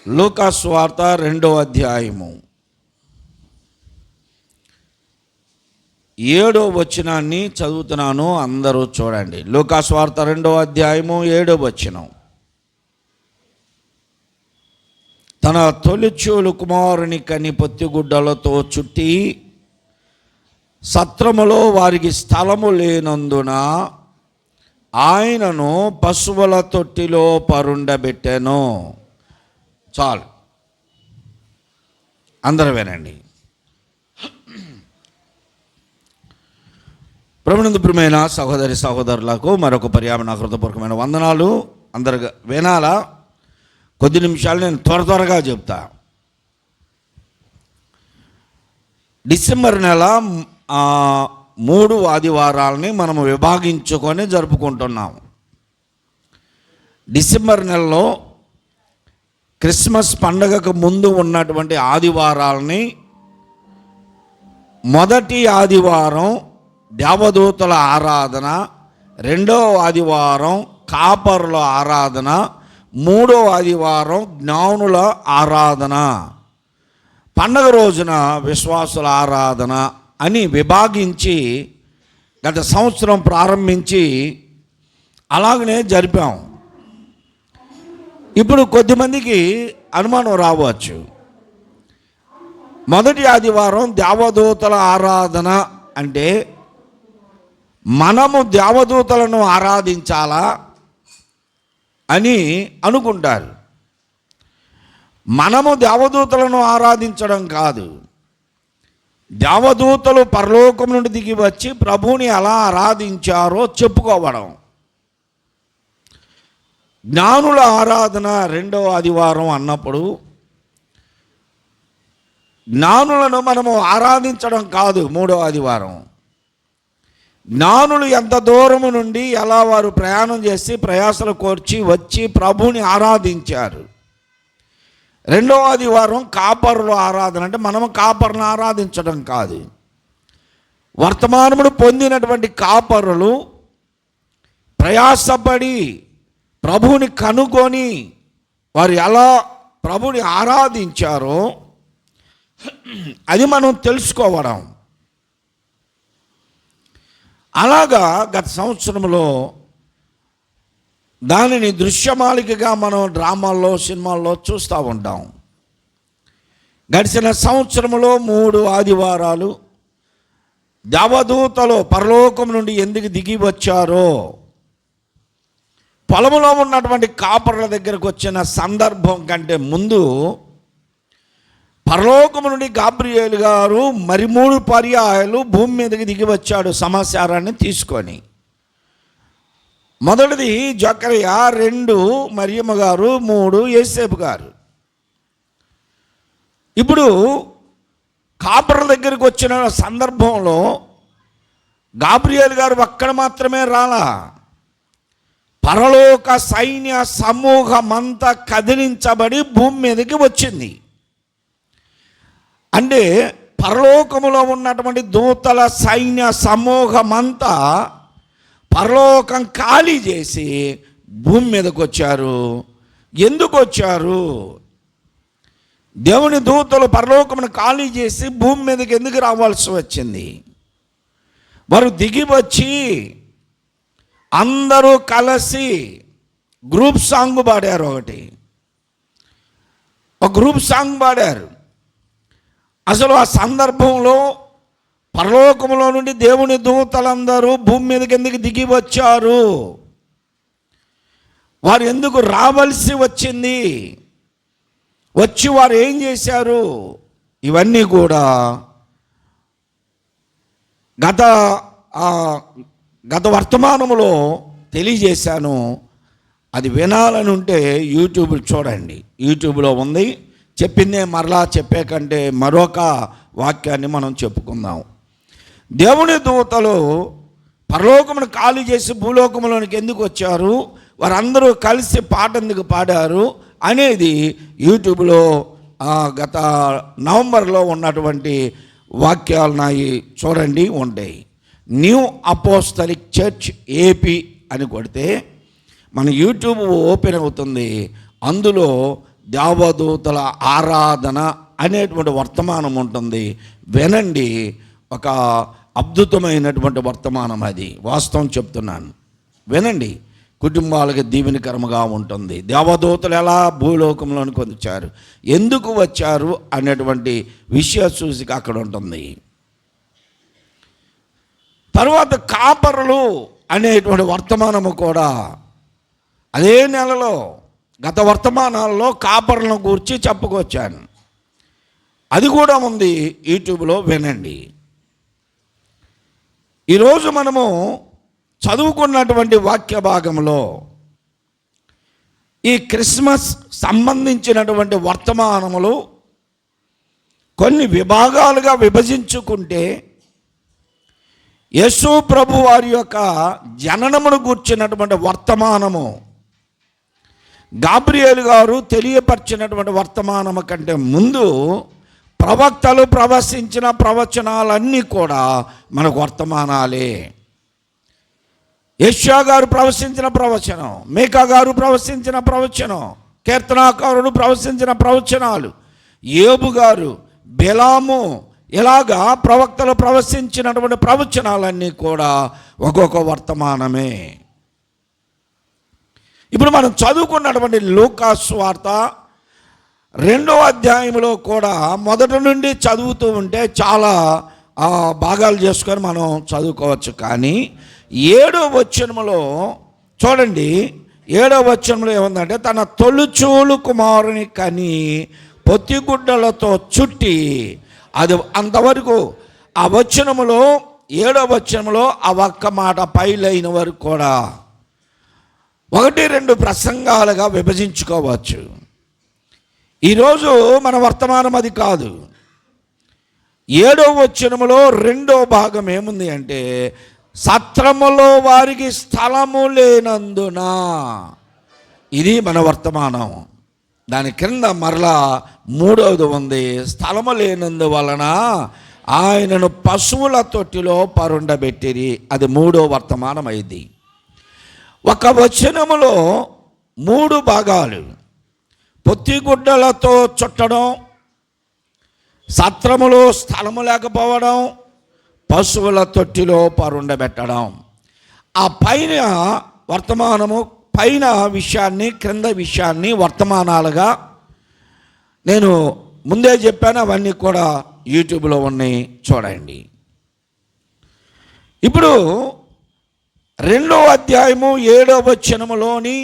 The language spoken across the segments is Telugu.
లూకా సువార్త 2వ అధ్యాయము 7వ వచనాన్ని చదువుతున్నాను, అందరూ చూడండి. లూకా సువార్త 2వ అధ్యాయము 7వ వచనం. తన తొలిచూలు కుమారుని కని పొత్తిగుడ్డలతో చుట్టి సత్రములో వారికి స్థలము లేనందున ఆయనను పశువుల తొట్టిలో పరుండబెట్టెను. చాలు, అందరూ వినండి. ప్రభునందు ప్రియమైన సహోదరి సహోదరులకు మరొక పర్యావరణ హృదయపూర్వకమైన వందనాలు. అందరు వినాలా? కొద్ది నిమిషాలు నేను త్వరగా చెప్తా. డిసెంబర్ నెల 3 ఆదివారాలని మనము విభాగించుకొని జరుపుకుంటున్నాము. డిసెంబర్ నెలలో క్రిస్మస్ పండగకు ముందు ఉన్నటువంటి ఆదివారాలని, మొదటి ఆదివారం దేవదూతల ఆరాధన, 2వ ఆదివారం కాపరుల ఆరాధన, 3వ ఆదివారం జ్ఞానుల ఆరాధన, పండగ రోజున విశ్వాసుల ఆరాధన అని విభాగించి గత సంవత్సరం ప్రారంభించి అలాగనే జరిపాం. ఇప్పుడు కొద్దిమందికి అనుమానం రావచ్చు, మొదటి ఆదివారం దేవదూతల ఆరాధన అంటే మనము దేవదూతలను ఆరాధించాలా అని అనుకుంటారు. మనము దేవదూతలను ఆరాధించడం కాదు, దేవదూతలు పరలోకం నుండి దిగి వచ్చి ప్రభువుని ఎలా ఆరాధించారో చెప్పుకోవడం. జ్ఞానుల ఆరాధన 2వ ఆదివారం అన్నప్పుడు జ్ఞానులను మనము ఆరాధించడం కాదు. 3వ ఆదివారం జ్ఞానులు ఎంత దూరము నుండి ఎలా వారు ప్రయాణం చేసి ప్రయాసలు కోర్చి వచ్చి ప్రభువుని ఆరాధించారు. 2వ ఆదివారం కాపరుల ఆరాధన అంటే మనము కాపరులను ఆరాధించడం కాదు. వర్తమానమును పొందినటువంటి కాపరులు ప్రయాసపడి ప్రభువుని కనుగొని వారు ఎలా ప్రభువుని ఆరాధించారో అది మనం తెలుసుకోవడం. అలాగా గత సంవత్సరంలో దానిని దృశ్యమాలికగా మనం డ్రామాల్లో సినిమాల్లో చూస్తూ ఉంటాం. గడిచిన సంవత్సరంలో 3 ఆదివారాలు దేవదూతలు పరలోకం నుండి ఎందుకు దిగి వచ్చారో, పొలంలో ఉన్నటువంటి కాపరుల దగ్గరకు వచ్చిన సందర్భం కంటే ముందు పరలోకము నుండి గాబ్రియేలు గారు మరి 3 పర్యాయాలు భూమి మీదకి దిగి వచ్చాడు సమాచారాన్ని తీసుకొని. మొదటిది జకరియా, 2 మరియమ్మ గారు, 3 యేసేపు గారు. ఇప్పుడు కాపరుల దగ్గరికి వచ్చిన సందర్భంలో గాబ్రియేలు గారు అక్కడ మాత్రమే రాలా, పరలోక సైన్య సమూహమంతా కదిలించబడి భూమి మీదకి వచ్చింది. అంటే పరలోకములో ఉన్నటువంటి దూతల సైన్య సమూహమంతా పరలోకం ఖాళీ చేసి భూమి మీదకి వచ్చారు. ఎందుకు వచ్చారు? దేవుని దూతలు పరలోకమును ఖాళీ చేసి భూమి మీదకి ఎందుకు రావాల్సి వచ్చింది? వారు దిగి వచ్చి అందరూ కలిసి గ్రూప్ సాంగ్ పాడారు. ఒక గ్రూప్ సాంగ్ పాడారు. అసలు ఆ సందర్భంలో పరలోకములో నుండి దేవుని దూతలందరూ భూమి మీదకి ఎందుకు దిగి వచ్చారు? వారు ఎందుకు రావాల్సి వచ్చింది? వచ్చి వారు ఏం చేశారు? ఇవన్నీ కూడా గత వర్తమానములో తెలియజేశాను. అది వినాలని ఉంటే యూట్యూబ్ చూడండి, యూట్యూబ్లో ఉంది. చెప్పిందే మరలా చెప్పే కంటే మరొక వాక్యాన్ని మనం చెప్పుకుందాం. దేవుని దూతలు పరలోకమును ఖాళీ చేసి భూలోకములోనికి ఎందుకు వచ్చారు, వారందరూ కలిసి పాట ఎందుకు పాడారు అనేది యూట్యూబ్లో గత నవంబర్లో ఉన్నటువంటి వాక్యాలు నాయి చూడండి, ఉంటాయి. న్యూ అపోస్తలిక్ చర్చ్ ఏపీ అని కొడితే మన యూట్యూబ్ ఓపెన్ అవుతుంది. అందులో దేవదూతల ఆరాధన అనేటువంటి వర్తమానం ఉంటుంది. వినండి, ఒక అద్భుతమైనటువంటి వర్తమానం అది. వాస్తవం చెప్తున్నాను, వినండి. కుటుంబాలకు దీవెనకరముగా ఉంటుంది. దేవదూతలు ఎలా భూలోకంలోనికి వచ్చారు, ఎందుకు వచ్చారు అనేటువంటి విషయ సూచిక అక్కడ ఉంటుంది. తర్వాత కాపరులు అనేటువంటి వర్తమానము కూడా అదే నెలలో, గత వర్తమానాల్లో కాపరులను గురించి చెప్పుకొచ్చాను. అది కూడా ఉంది యూట్యూబ్లో, వినండి. ఈరోజు మనము చదువుకున్నటువంటి వాక్య భాగంలో ఈ క్రిస్మస్ సంబంధించినటువంటి వర్తమానములు కొన్ని విభాగాలుగా విభజించుకుంటే, యేసు ప్రభు వారి యొక్క జననమును గూర్చినటువంటి వర్తమానము గాబ్రియేలు గారు తెలియపరిచినటువంటి వర్తమానము కంటే ముందు ప్రవక్తలు ప్రవచించిన ప్రవచనాలన్నీ కూడా మనకు వర్తమానాలే. యెషయా గారు ప్రవచించిన ప్రవచనం, మీకా గారు ప్రవచించిన ప్రవచనం, కీర్తనాకారుడు ప్రవచించిన ప్రవచనాలు, యోబు గారు, బిలాము, ఇలాగా ప్రవక్తలు ప్రవచించినటువంటి ప్రవచనాలన్నీ కూడా ఒక్కొక్క వర్తమానమే. ఇప్పుడు మనం చదువుకున్నటువంటి లూకా సువార్త 2వ అధ్యాయంలో కూడా మొదటి నుండి చదువుతూ ఉంటే చాలా భాగాలు చేసుకొని మనం చదువుకోవచ్చు. కానీ 7వ వచనములో చూడండి, 7వ వచనంలో ఏముందంటే, తన తొలిచూలు కుమారుని కని పొత్తిగుడ్డలతో చుట్టి, అది అంతవరకు ఆ వచనములో 7వ వచనంలో ఆ ఒక్క మాట పైలైన వరకు కూడా 1-2 ప్రసంగాలుగా విభజించుకోవచ్చు. ఈరోజు మన వర్తమానం అది కాదు. 7వ వచనములో 2వ భాగం ఏముంది అంటే, సత్రములో వారికి స్థలము లేనందున, ఇది మన వర్తమానం. దాని క్రింద మరలా 3వది ఉంది, స్థలము లేనందువలన ఆయనను పశువుల తొట్టిలో పరుండబెట్టిరి. అది 3వ వర్తమానం అయింది. ఒక వచనములో 3 భాగాలు: పొత్తిగుడ్డలతో చుట్టడం, సత్రములో స్థలము లేకపోవడం, పశువుల తొట్టిలో పరుండబెట్టడం. ఆ పైన వర్తమానము, పైన విషయాన్ని క్రింద విషయాన్ని వర్తమానాలుగా నేను ముందే చెప్పాను. అవన్నీ కూడా యూట్యూబ్లో ఉన్నాయి, చూడండి. ఇప్పుడు 2వ అధ్యాయము 7వ వచనములోని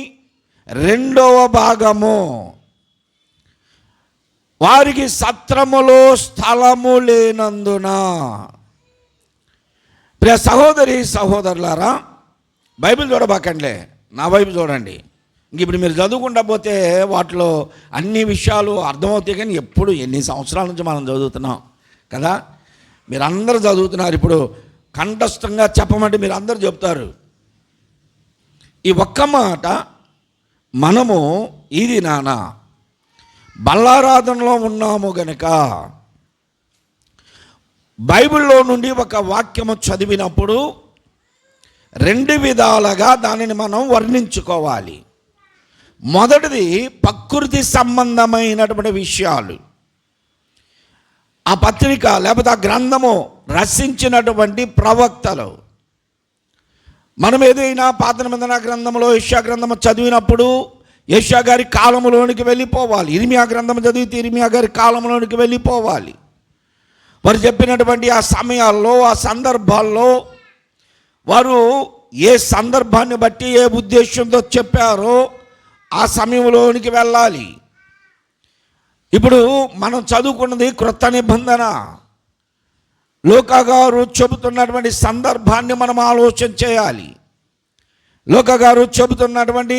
2వ భాగము, వారికి సత్రములో స్థలము లేనందున. ప్రియ సహోదరి సహోదరులారా, బైబిల్ చూడబాకండి, నా వైపు చూడండి. ఇంక ఇప్పుడు మీరు చదువుకుంటా పోతే వాటిలో అన్ని విషయాలు అర్థమవుతాయి. కానీ ఎన్ని సంవత్సరాల నుంచి మనం చదువుతున్నాం కదా, మీరందరూ చదువుతున్నారు. ఇప్పుడు కంఠస్థంగా చెప్పమంటే మీరు అందరూ చెప్తారు. ఈ ఒక్క మాట మనము ఇది నాన్న బల్లారాధనలో ఉన్నాము గనక, బైబిల్లో నుండి ఒక వాక్యము చదివినప్పుడు 2 విధాలుగా దానిని మనం వర్ణించుకోవాలి. మొదటిది ప్రకృతి సంబంధమైనటువంటి విషయాలు. ఆ పత్రిక లేకపోతే ఆ గ్రంథము రచించినటువంటి ప్రవక్తలు. మనం ఏదైనా పాత నిబంధన గ్రంథంలో యెషయా గ్రంథము చదివినప్పుడు యెషయా గారి కాలంలోనికి వెళ్ళిపోవాలి. ఇర్మియా గ్రంథం చదివితే ఇర్మియా గారి కాలంలోనికి వెళ్ళిపోవాలి. వారు చెప్పినటువంటి ఆ సమయాల్లో, ఆ సందర్భాల్లో వారు ఏ సందర్భాన్ని బట్టి ఏ ఉద్దేశంతో చెప్పారో ఆ సమయంలోనికి వెళ్ళాలి. ఇప్పుడు మనం చదువుకున్నది క్రొత్త నిబంధన. లూకా గారు చెబుతున్నటువంటి సందర్భాన్ని మనం ఆలోచన చేయాలి. లూకా గారు చెబుతున్నటువంటి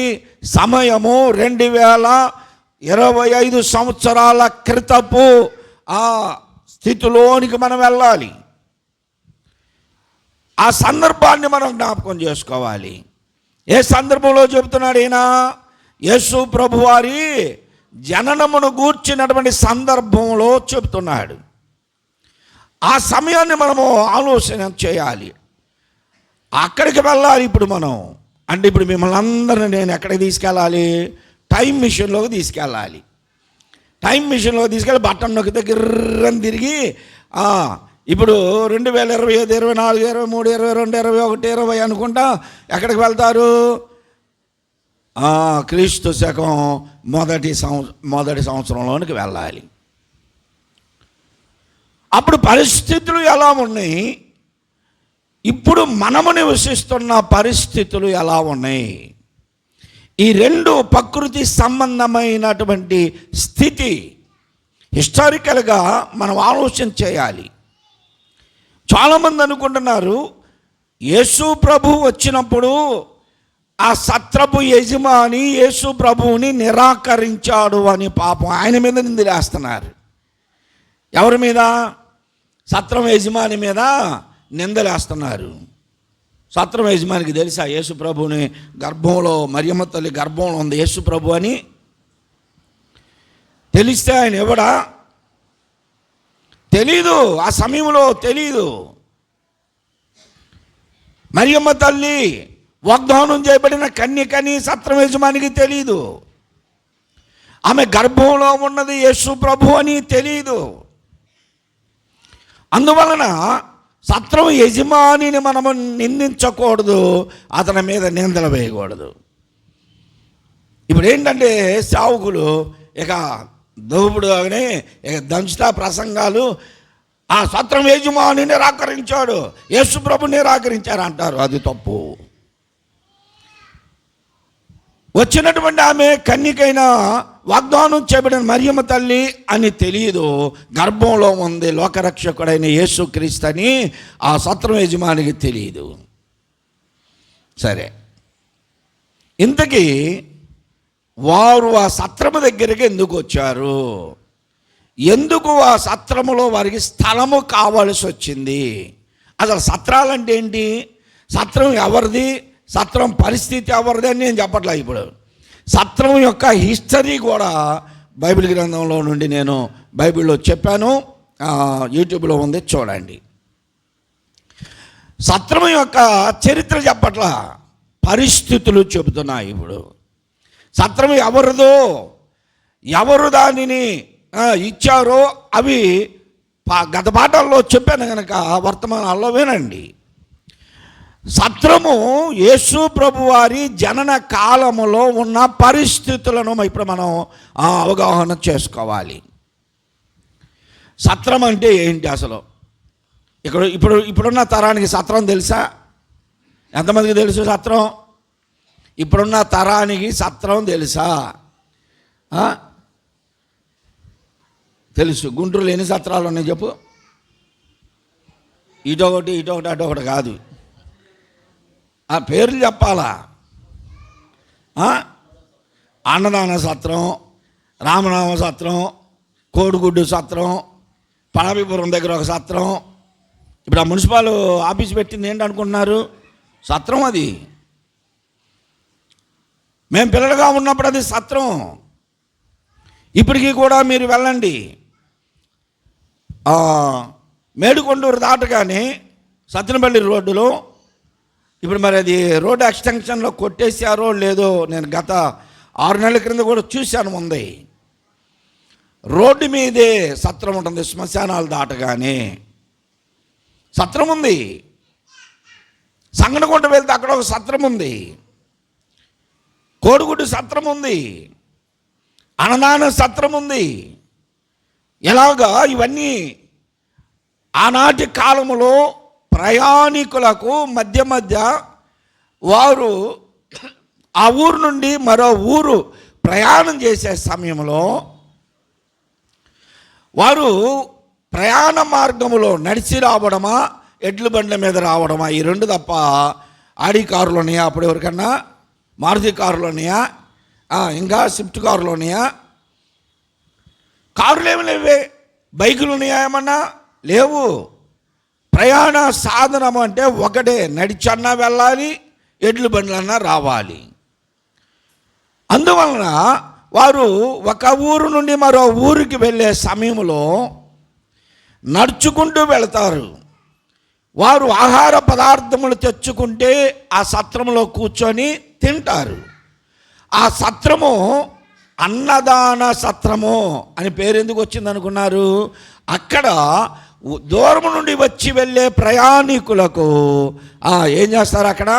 సమయము 2025 సంవత్సరాల క్రితపు ఆ స్థితిలోనికి మనం వెళ్ళాలి. ఆ సందర్భాన్ని మనం జ్ఞాపకం చేసుకోవాలి. ఏ సందర్భంలో చెబుతున్నాడు ఈయన? యేసు ప్రభువారి జననమును గూర్చినటువంటి సందర్భంలో చెబుతున్నాడు. ఆ సమయాన్ని మనము ఆలోచన చేయాలి, అక్కడికి వెళ్ళాలి. ఇప్పుడు మనం అంటే ఇప్పుడు మిమ్మల్ని అందరినీ నేను ఎక్కడికి తీసుకెళ్ళాలి? టైం మిషన్లోకి తీసుకెళ్ళాలి. టైం మిషన్లో తీసుకెళ్ళి బటన్ నొక్కితే గిర్రని తిరిగి ఇప్పుడు 2025, 24, 23, 22, 21, 20 అనుకుంటా ఎక్కడికి వెళ్తారు? క్రీస్తు శకం మొదటి సంవత్సరంలోనికి వెళ్ళాలి. అప్పుడు పరిస్థితులు ఎలా ఉన్నాయి, ఇప్పుడు మనము నివసిస్తున్న పరిస్థితులు ఎలా ఉన్నాయి, ఈ రెండు ప్రకృతి సంబంధమైనటువంటి స్థితి హిస్టారికల్గా మనం ఆలోచన చేయాలి. చాలామంది అనుకుంటున్నారు యేసు ప్రభు వచ్చినప్పుడు ఆ సత్రపు యజమాని యేసు ప్రభువుని నిరాకరించాడు అని పాపం ఆయన మీద నిందలేస్తున్నారు. ఎవరి మీద? సత్రం యజమాని మీద నిందలేస్తున్నారు. సత్రం యజమానికి తెలుసా యేసు ప్రభుని గర్భంలో, మరియమ్మ తల్లి గర్భంలో ఉంది యేసు ప్రభు అని? తెలిస్తే ఆయన ఎవడా? తెలీదు, ఆ సమయంలో తెలీదు. మరియమ్మ తల్లి వాగ్దానం చేయబడిన కన్యకని సత్రం యజమానికి తెలీదు. ఆమె గర్భంలో ఉన్నది యేసు ప్రభు అని తెలీదు. అందువలన సత్రం యజమానిని మనము నిందించకూడదు, అతని మీద నిందలు వేయకూడదు. ఇప్పుడు ఏంటంటే సేవకులు ఇక దోపుడుగానే ఇక దంచుతా ప్రసంగాలు, ఆ సత్రం యజమాని నిరాకరించాడు, యేసు ప్రభు నిరాకరించారు అంటారు. అది తప్పు. వచ్చినటువంటి ఆమె కన్యకైన వాగ్దానం చేయబడిన మరియమ్మ తల్లి అని తెలియదు, గర్భంలో ఉంది లోకరక్షకుడైన యేసు క్రీస్తు అని ఆ సత్రం యజమానికి తెలియదు. సరే, ఇంతకీ వారు ఆ సత్రము దగ్గరికి ఎందుకు వచ్చారు? ఎందుకు ఆ సత్రములో వారికి స్థలము కావాల్సి వచ్చింది? అసలు సత్రాలంటే ఏంటి? సత్రం ఎవరిది? సత్రం పరిస్థితి ఎవరిది అని నేను చెప్పట్లే. ఇప్పుడు సత్రం యొక్క హిస్టరీ కూడా బైబిల్ గ్రంథంలో నుండి నేను బైబిల్లో చెప్పాను, యూట్యూబ్లో ఉంది, చూడండి. సత్రం యొక్క చరిత్ర చెప్పట్లా, పరిస్థితులు చెబుతున్నాయి. ఇప్పుడు సత్రం ఎవరిదో, ఎవరు దానిని ఇచ్చారో అవి గత పాఠాల్లో చెప్పాను కనుక వర్తమానాల్లో వినండి. సత్రము యేసు ప్రభు వారి జనన కాలములో ఉన్న పరిస్థితులను ఇప్పుడు మనం అవగాహన చేసుకోవాలి. సత్రం అంటే ఏంటి అసలు? ఇప్పుడున్న తరానికి సత్రం తెలుసా? ఎంతమందికి తెలుసు సత్రం? ఇప్పుడున్న తరానికి సత్రం తెలుసా? తెలుసు. గుంటూరులో ఎన్ని సత్రాలు ఉన్నాయి చెప్పు? ఇటొకటి అటొకటి కాదు, ఆ పేర్లు చెప్పాలా? అన్నదాన సత్రం, రామనామ సత్రం, కోడిగుడ్డు సత్రం, పడవిపురం దగ్గర ఒక సత్రం. ఇప్పుడు ఆ మున్సిపల్ ఆఫీస్ పెట్టింది ఏంటనుకుంటున్నారు? సత్రం. అది మేము పిల్లలుగా ఉన్నప్పుడు అది సత్రం. ఇప్పటికీ కూడా మీరు వెళ్ళండి, మేడుకొండూరు దాటగానే సత్తెనపల్లి రోడ్డులో, ఇప్పుడు మరి అది రోడ్ ఎక్స్టెన్షన్లో కొట్టేసారో లేదో, నేను గత 6 నెలల క్రింద కూడా చూశాను. ఉంది రోడ్డు మీదే సత్రం ఉంటుంది. శ్మశానాలు దాటగానే సత్రం ఉంది. సంగనగుంట వెళ్తే అక్కడ ఒక సత్రం ఉంది, కోడిగుడ్డు సత్రం ఉంది, అన్నదాన సత్రం ఉంది. ఎలాగా ఇవన్నీ ఆనాటి కాలంలో ప్రయాణికులకు మధ్య వారు ఆ ఊరు నుండి మరో ఊరు ప్రయాణం చేసే సమయంలో వారు ప్రయాణ మార్గములో నడిచి రావడమా, ఎడ్ల బండ్ల మీద రావడమా, ఈ రెండు తప్ప ఆడి కారులు ఉన్నాయా? అప్పుడు ఎవరికన్నా మారుతి కారులు ఉన్నాయా? ఇంకా స్విఫ్ట్ కారులు ఉన్నాయా? కారులు ఏమి లేవే. బైకులు ఉన్నాయా? ఏమన్నా లేవు. ప్రయాణ సాధనం అంటే ఒకటే, నడిచన్నా వెళ్ళాలి, ఎడ్ల బండ్లన్నా రావాలి. అందువలన వారు ఒక ఊరు నుండి మరో ఊరికి వెళ్ళే సమయంలో నడుచుకుంటూ వెళతారు. వారు ఆహార పదార్థములు తెచ్చుకుంటే ఆ సత్రంలో కూర్చొని తింటారు. ఆ సత్రము అన్నదాన సత్రము అని పేరు ఎందుకు వచ్చింది అనుకున్నారు? అక్కడ దూరం నుండి వచ్చి వెళ్ళే ప్రయాణికులకు ఏం చేస్తారు? అక్కడ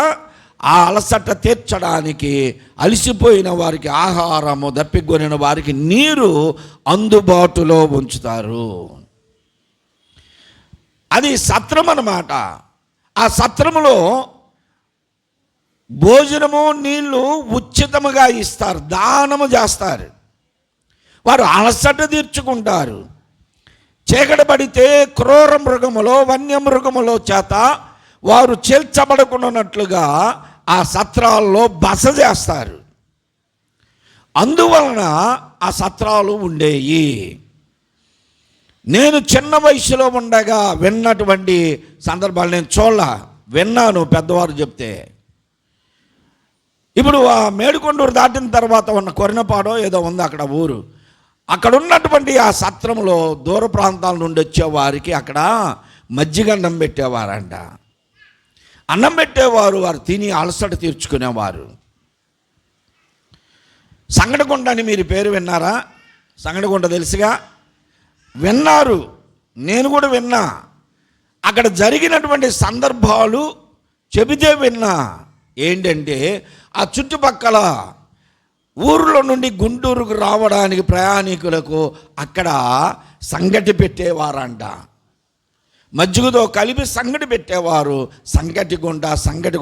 ఆ అలసట తీర్చడానికి, అలసిపోయిన వారికి ఆహారము, దప్పికొనిన వారికి నీరు అందుబాటులో ఉంచుతారు. అది సత్రం అన్నమాట. ఆ సత్రములో భోజనము, నీళ్లు ఉచితముగా ఇస్తారు, దానము చేస్తారు. వారు అలసట తీర్చుకుంటారు. చీకటి పడితే క్రూర మృగములో, వన్యమృగములో చేత వారు చేల్చబడుకున్నట్లుగా ఆ సత్రాల్లో బస చేస్తారు. అందువలన ఆ సత్రాలు ఉండేవి. నేను చిన్న వయసులో ఉండగా విన్నటువంటి సందర్భాలు నేను విన్నాను పెద్దవారు చెప్తే. ఇప్పుడు ఆ మేడుకొండూరు దాటిన తర్వాత ఉన్న కొరినపాడో ఏదో ఉంది అక్కడ ఊరు. అక్కడ ఉన్నటువంటి ఆ సత్రంలో దూర ప్రాంతాల నుండి వచ్చేవారికి అక్కడ మజ్జిగన్నం పెట్టేవారంట. అన్నం పెట్టేవారు, వారు తిని అలసట తీర్చుకునేవారు. సంగడిగుంట అని మీరు పేరు విన్నారా? సంగడిగుంట తెలుసుగా, విన్నారు, నేను కూడా విన్నా. అక్కడ జరిగినటువంటి సందర్భాలు చెబితే విన్నా. ఏంటంటే ఆ చుట్టుపక్కల ఊర్లో నుండి గుంటూరుకు రావడానికి ప్రయాణికులకు అక్కడ సంగటి పెట్టేవారంట. మజ్జిగతో కలిపి సంగటి పెట్టేవారు. సంగటి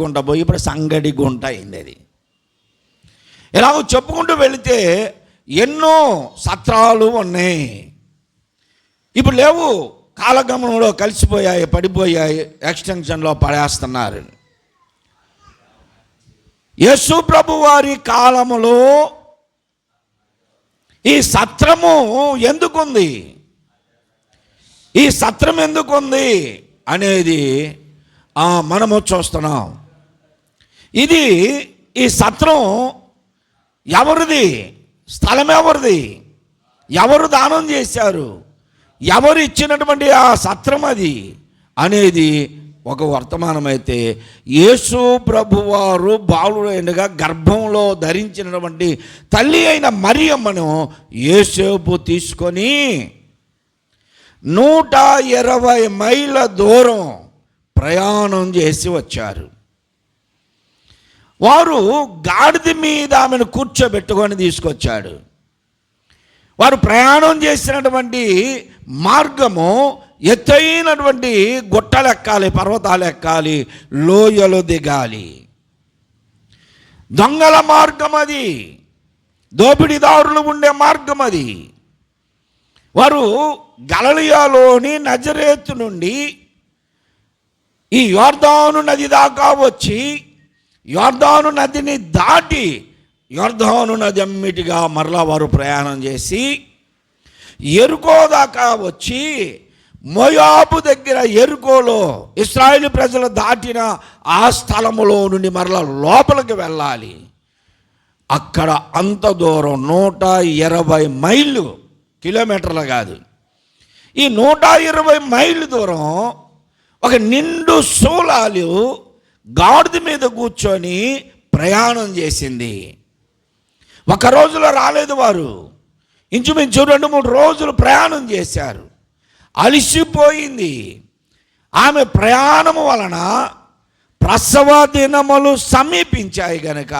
గుంట పోయి ఇప్పుడు సంగడి గుంట అయింది. అది ఇలాగ చెప్పుకుంటూ వెళితే ఎన్నో సత్రాలు ఉన్నాయి. ఇప్పుడు లేవు, కాలగమనంలో కలిసిపోయాయి, పడిపోయాయి, ఎక్స్టెన్షన్లో పడేస్తున్నారు. యేసు ప్రభు వారి కాలములో ఈ సత్రము ఎందుకుంది, ఈ సత్రం ఎందుకుంది అనేది మనము చూస్తున్నాం. ఇది ఈ సత్రం ఎవరిది? స్థలం ఎవరిది? ఎవరు దానం చేశారు? ఎవరు ఇచ్చినటువంటి ఆ సత్రం అది అనేది ఒక వర్తమానమైతే, యేసు ప్రభువారు బాలుడైనగా గర్భంలో ధరించినటువంటి తల్లి అయిన మరియమ్మను యేసేపు తీసుకొని 120 మైళ్ళ దూరం ప్రయాణం చేసి వచ్చారు. వారు గాడిద మీద ఆమెను కూర్చోబెట్టుకొని తీసుకొచ్చాడు. వారు ప్రయాణం చేసినటువంటి మార్గము ఎత్తైనటువంటి గుట్టలు ఎక్కాలి, పర్వతాలు ఎక్కాలి, లోయలు దిగాలి. దొంగల మార్గం అది, దోపిడీదారులు ఉండే మార్గం అది. వారు గలిలయలోని నజరేతు నుండి ఈ యోర్దాను నది దాకా వచ్చి, యోర్దాను నదిని దాటి యోర్దాను నది అమ్మిటిగా మరలా వారు ప్రయాణం చేసి యెరికో దాకా వచ్చి, మోయాబు దగ్గర యెరికోలో ఇశ్రాయేలు ప్రజలు దాటిన ఆ స్థలములో నుండి మరలా లోపలికి వెళ్ళాలి. అక్కడ అంత దూరం 120 మైళ్ళు, కిలోమీటర్లు కాదు, ఈ 120 మైళ్ళు దూరం ఒక నిండు శూలాలు గాడిద మీద కూర్చొని ప్రయాణం చేసింది. ఒక రోజులో రాలేదు వారు, ఇంచుమించు 2-3 రోజులు ప్రయాణం చేశారు. అలిసిపోయింది. ఆమె ప్రయాణము వలన ప్రసవ దినములు సమీపించాయి గనక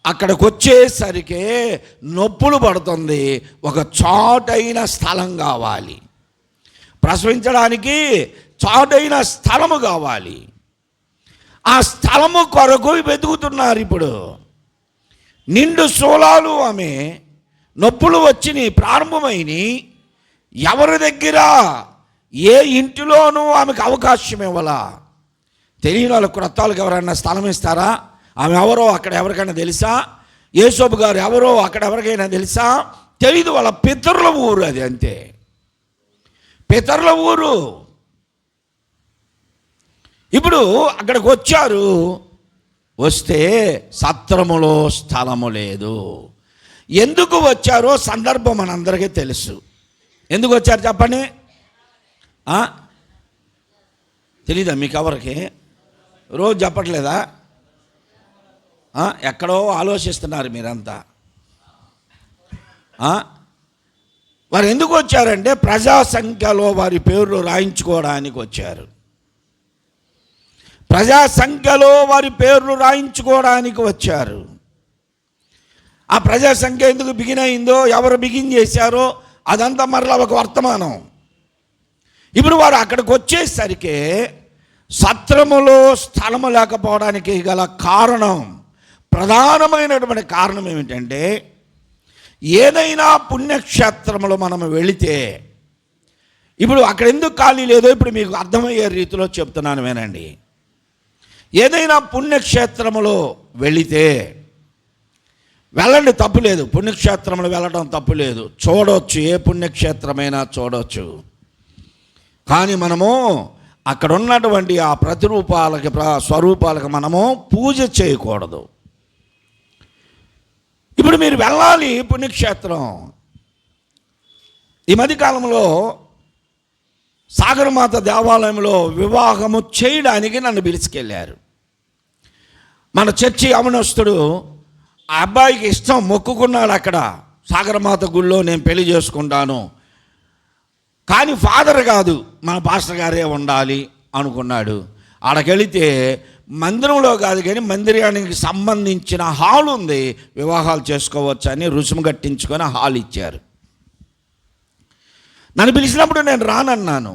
అక్కడికి వచ్చేసరికి నొప్పులు పడుతుంది. ఒక చాటైన స్థలం కావాలి, ప్రసవించడానికి చాటైన స్థలము కావాలి. ఆ స్థలము కొరకు వెతుకుతున్నారు. ఇప్పుడు నిండు శూలాలు, ఆమె నొప్పులు వచ్చినాయి, ప్రారంభమైనవి. ఎవరి దగ్గర, ఏ ఇంటిలోనూ ఆమెకు అవకాశం ఇవ్వాల. తెలియని వాళ్ళ క్రొత్తాలకు ఎవరైనా స్థలం ఇస్తారా? ఆమె ఎవరో అక్కడ ఎవరికైనా తెలుసా? యేసోబు గారు ఎవరో అక్కడ ఎవరికైనా తెలుసా? తెలీదు. వాళ్ళ పితరుల ఊరు అది, అంతే, పితరుల ఊరు. ఇప్పుడు అక్కడికి వచ్చారు. వస్తే సత్రములో స్థలము లేదు. ఎందుకు వచ్చారో సందర్భం మనందరికీ తెలుసు. ఎందుకు వచ్చారు చెప్పండి? తెలీదా మీకు ఎవరికి? రోజు చెప్పట్లేదా? ఎక్కడో ఆలోచిస్తున్నారు మీరంతా. వారు ఎందుకు వచ్చారంటే ప్రజా సంఖ్యలో వారి పేర్లు రాయించుకోవడానికి వచ్చారు. ప్రజా సంఖ్యలో వారి పేర్లు రాయించుకోవడానికి వచ్చారు. ఆ ప్రజా సంఖ్య ఎందుకు బిగిన్ అయిందో, ఎవరు బిగిన్ చేశారో అదంతా మరలా ఒక వర్తమానం. ఇప్పుడు వారు అక్కడికి వచ్చేసరికి సత్రములో స్థలము లేకపోవడానికి గల కారణం, ప్రధానమైనటువంటి కారణం ఏమిటంటే, ఏదైనా పుణ్యక్షేత్రములో మనం వెళితే, ఇప్పుడు అక్కడ ఎందుకు ఖాళీ లేదో ఇప్పుడు మీకు అర్థమయ్యే రీతిలో చెప్తున్నాను వినండి. ఏదైనా పుణ్యక్షేత్రములో వెళితే వెళ్ళండి, తప్పు లేదు. పుణ్యక్షేత్రములు వెళ్ళడం తప్పు లేదు, చూడవచ్చు, ఏ పుణ్యక్షేత్రమైనా చూడవచ్చు. కానీ మనము అక్కడ ఉన్నటువంటి ఆ ప్రతిరూపాలకి స్వరూపాలకు మనము పూజ చేయకూడదు. ఇప్పుడు మీరు వెళ్ళాలి పుణ్యక్షేత్రం. ఈ మధ్యకాలంలో సాగరమాత దేవాలయంలో వివాహము చేయడానికి నన్ను పిలుచుకెళ్ళారు. మన చర్చి యవనస్తుడు ఆ అబ్బాయికి ఇష్టం, మొక్కుకున్నాడు అక్కడ సాగరమాత గుళ్ళో నేను పెళ్లి చేసుకుంటాను, కానీ ఫాదర్ కాదు మన పాస్టర్ గారే ఉండాలి అనుకున్నాడు. ఆడకెళితే మందిరంలో కాదు కానీ మందిరానికి సంబంధించిన హాల్ ఉంది, వివాహాలు చేసుకోవచ్చు అని రుసుము కట్టించుకొని హాల్ ఇచ్చారు. నన్ను పిలిచినప్పుడు నేను రానన్నాను.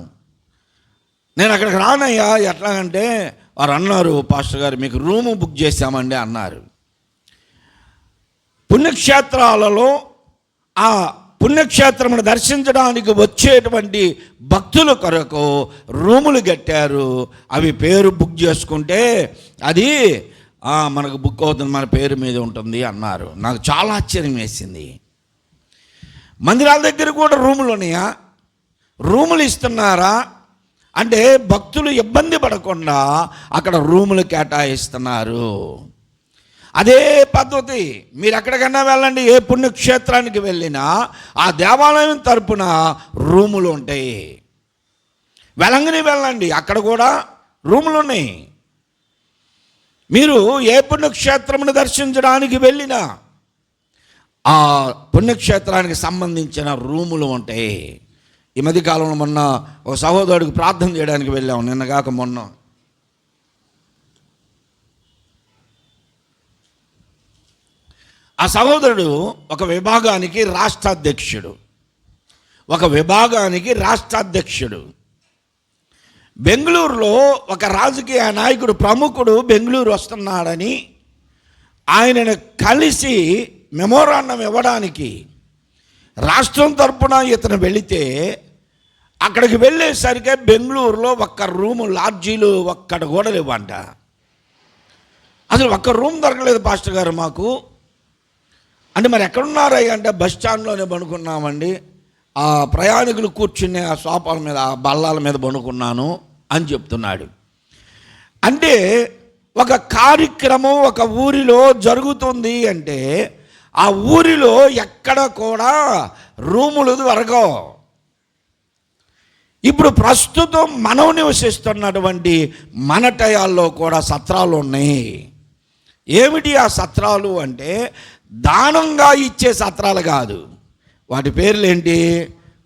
నేను అక్కడికి రానయ్యా, ఎట్లాగంటే వారు అన్నారు, పాస్టర్ గారు మీకు రూము బుక్ చేశామండి అన్నారు. పుణ్యక్షేత్రాలలో ఆ పుణ్యక్షేత్రమును దర్శించడానికి వచ్చేటువంటి భక్తుల కొరకు రూములు కట్టారు. అవి పేరు బుక్ చేసుకుంటే అది మనకు బుక్ అవుతుంది, మన పేరు మీద ఉంటుంది అన్నారు. నాకు చాలా ఆశ్చర్యం వేసింది. మందిరాల దగ్గర కూడా రూములు ఉన్నాయా? రూములు ఇస్తున్నారా అంటే భక్తులు ఇబ్బంది పడకుండా అక్కడ రూములు కేటాయిస్తున్నారు. అదే పద్ధతి మీరు ఎక్కడికన్నా వెళ్ళండి, ఏ పుణ్యక్షేత్రానికి వెళ్ళినా ఆ దేవాలయం తరపున రూములు ఉంటాయి. వెలంగిని వెళ్ళండి, అక్కడ కూడా రూములు ఉన్నాయి. మీరు ఏ పుణ్యక్షేత్రమును దర్శించడానికి వెళ్ళినా ఆ పుణ్యక్షేత్రానికి సంబంధించిన రూములు ఉంటాయి. ఈ మధ్యకాలంలో మొన్న ఒక సహోదరుడికి ప్రార్థన చేయడానికి వెళ్ళాము, నిన్నగాక మొన్న. ఆ సహోదరుడు ఒక విభాగానికి రాష్ట్రాధ్యక్షుడు. బెంగళూరులో ఒక రాజకీయ నాయకుడు, ప్రముఖుడు బెంగళూరు వస్తున్నాడని ఆయనను కలిసి మెమోరాండం ఇవ్వడానికి రాష్ట్రం తరపున ఇతను వెళితే, అక్కడికి వెళ్ళేసరికి బెంగళూరులో ఒక్క రూము, లాడ్జీలు ఒక్కడ కూడా లేవంట. అసలు ఒక్క రూమ్ దొరకలేదు పాస్టర్ గారు మాకు అంటే. మరి ఎక్కడున్నారయ్య అంటే బస్ స్టాండ్లోనే పడుకున్నామండి, ఆ ప్రయాణికులు కూర్చునే ఆ సోఫాల మీద, ఆ బల్లాల మీద పడుకున్నాను అని చెప్తున్నాడు. అంటే ఒక కార్యక్రమం ఒక ఊరిలో జరుగుతుంది అంటే ఆ ఊరిలో ఎక్కడ కూడా రూములు దొరకవు. ఇప్పుడు ప్రస్తుతం మనం నివసిస్తున్నటువంటి మన టయాల్లో కూడా సత్రాలు ఉన్నాయి. ఏమిటి ఆ సత్రాలు అంటే దానంగా ఇచ్చే సత్రాలు కాదు, వాటి పేర్లు ఏంటి,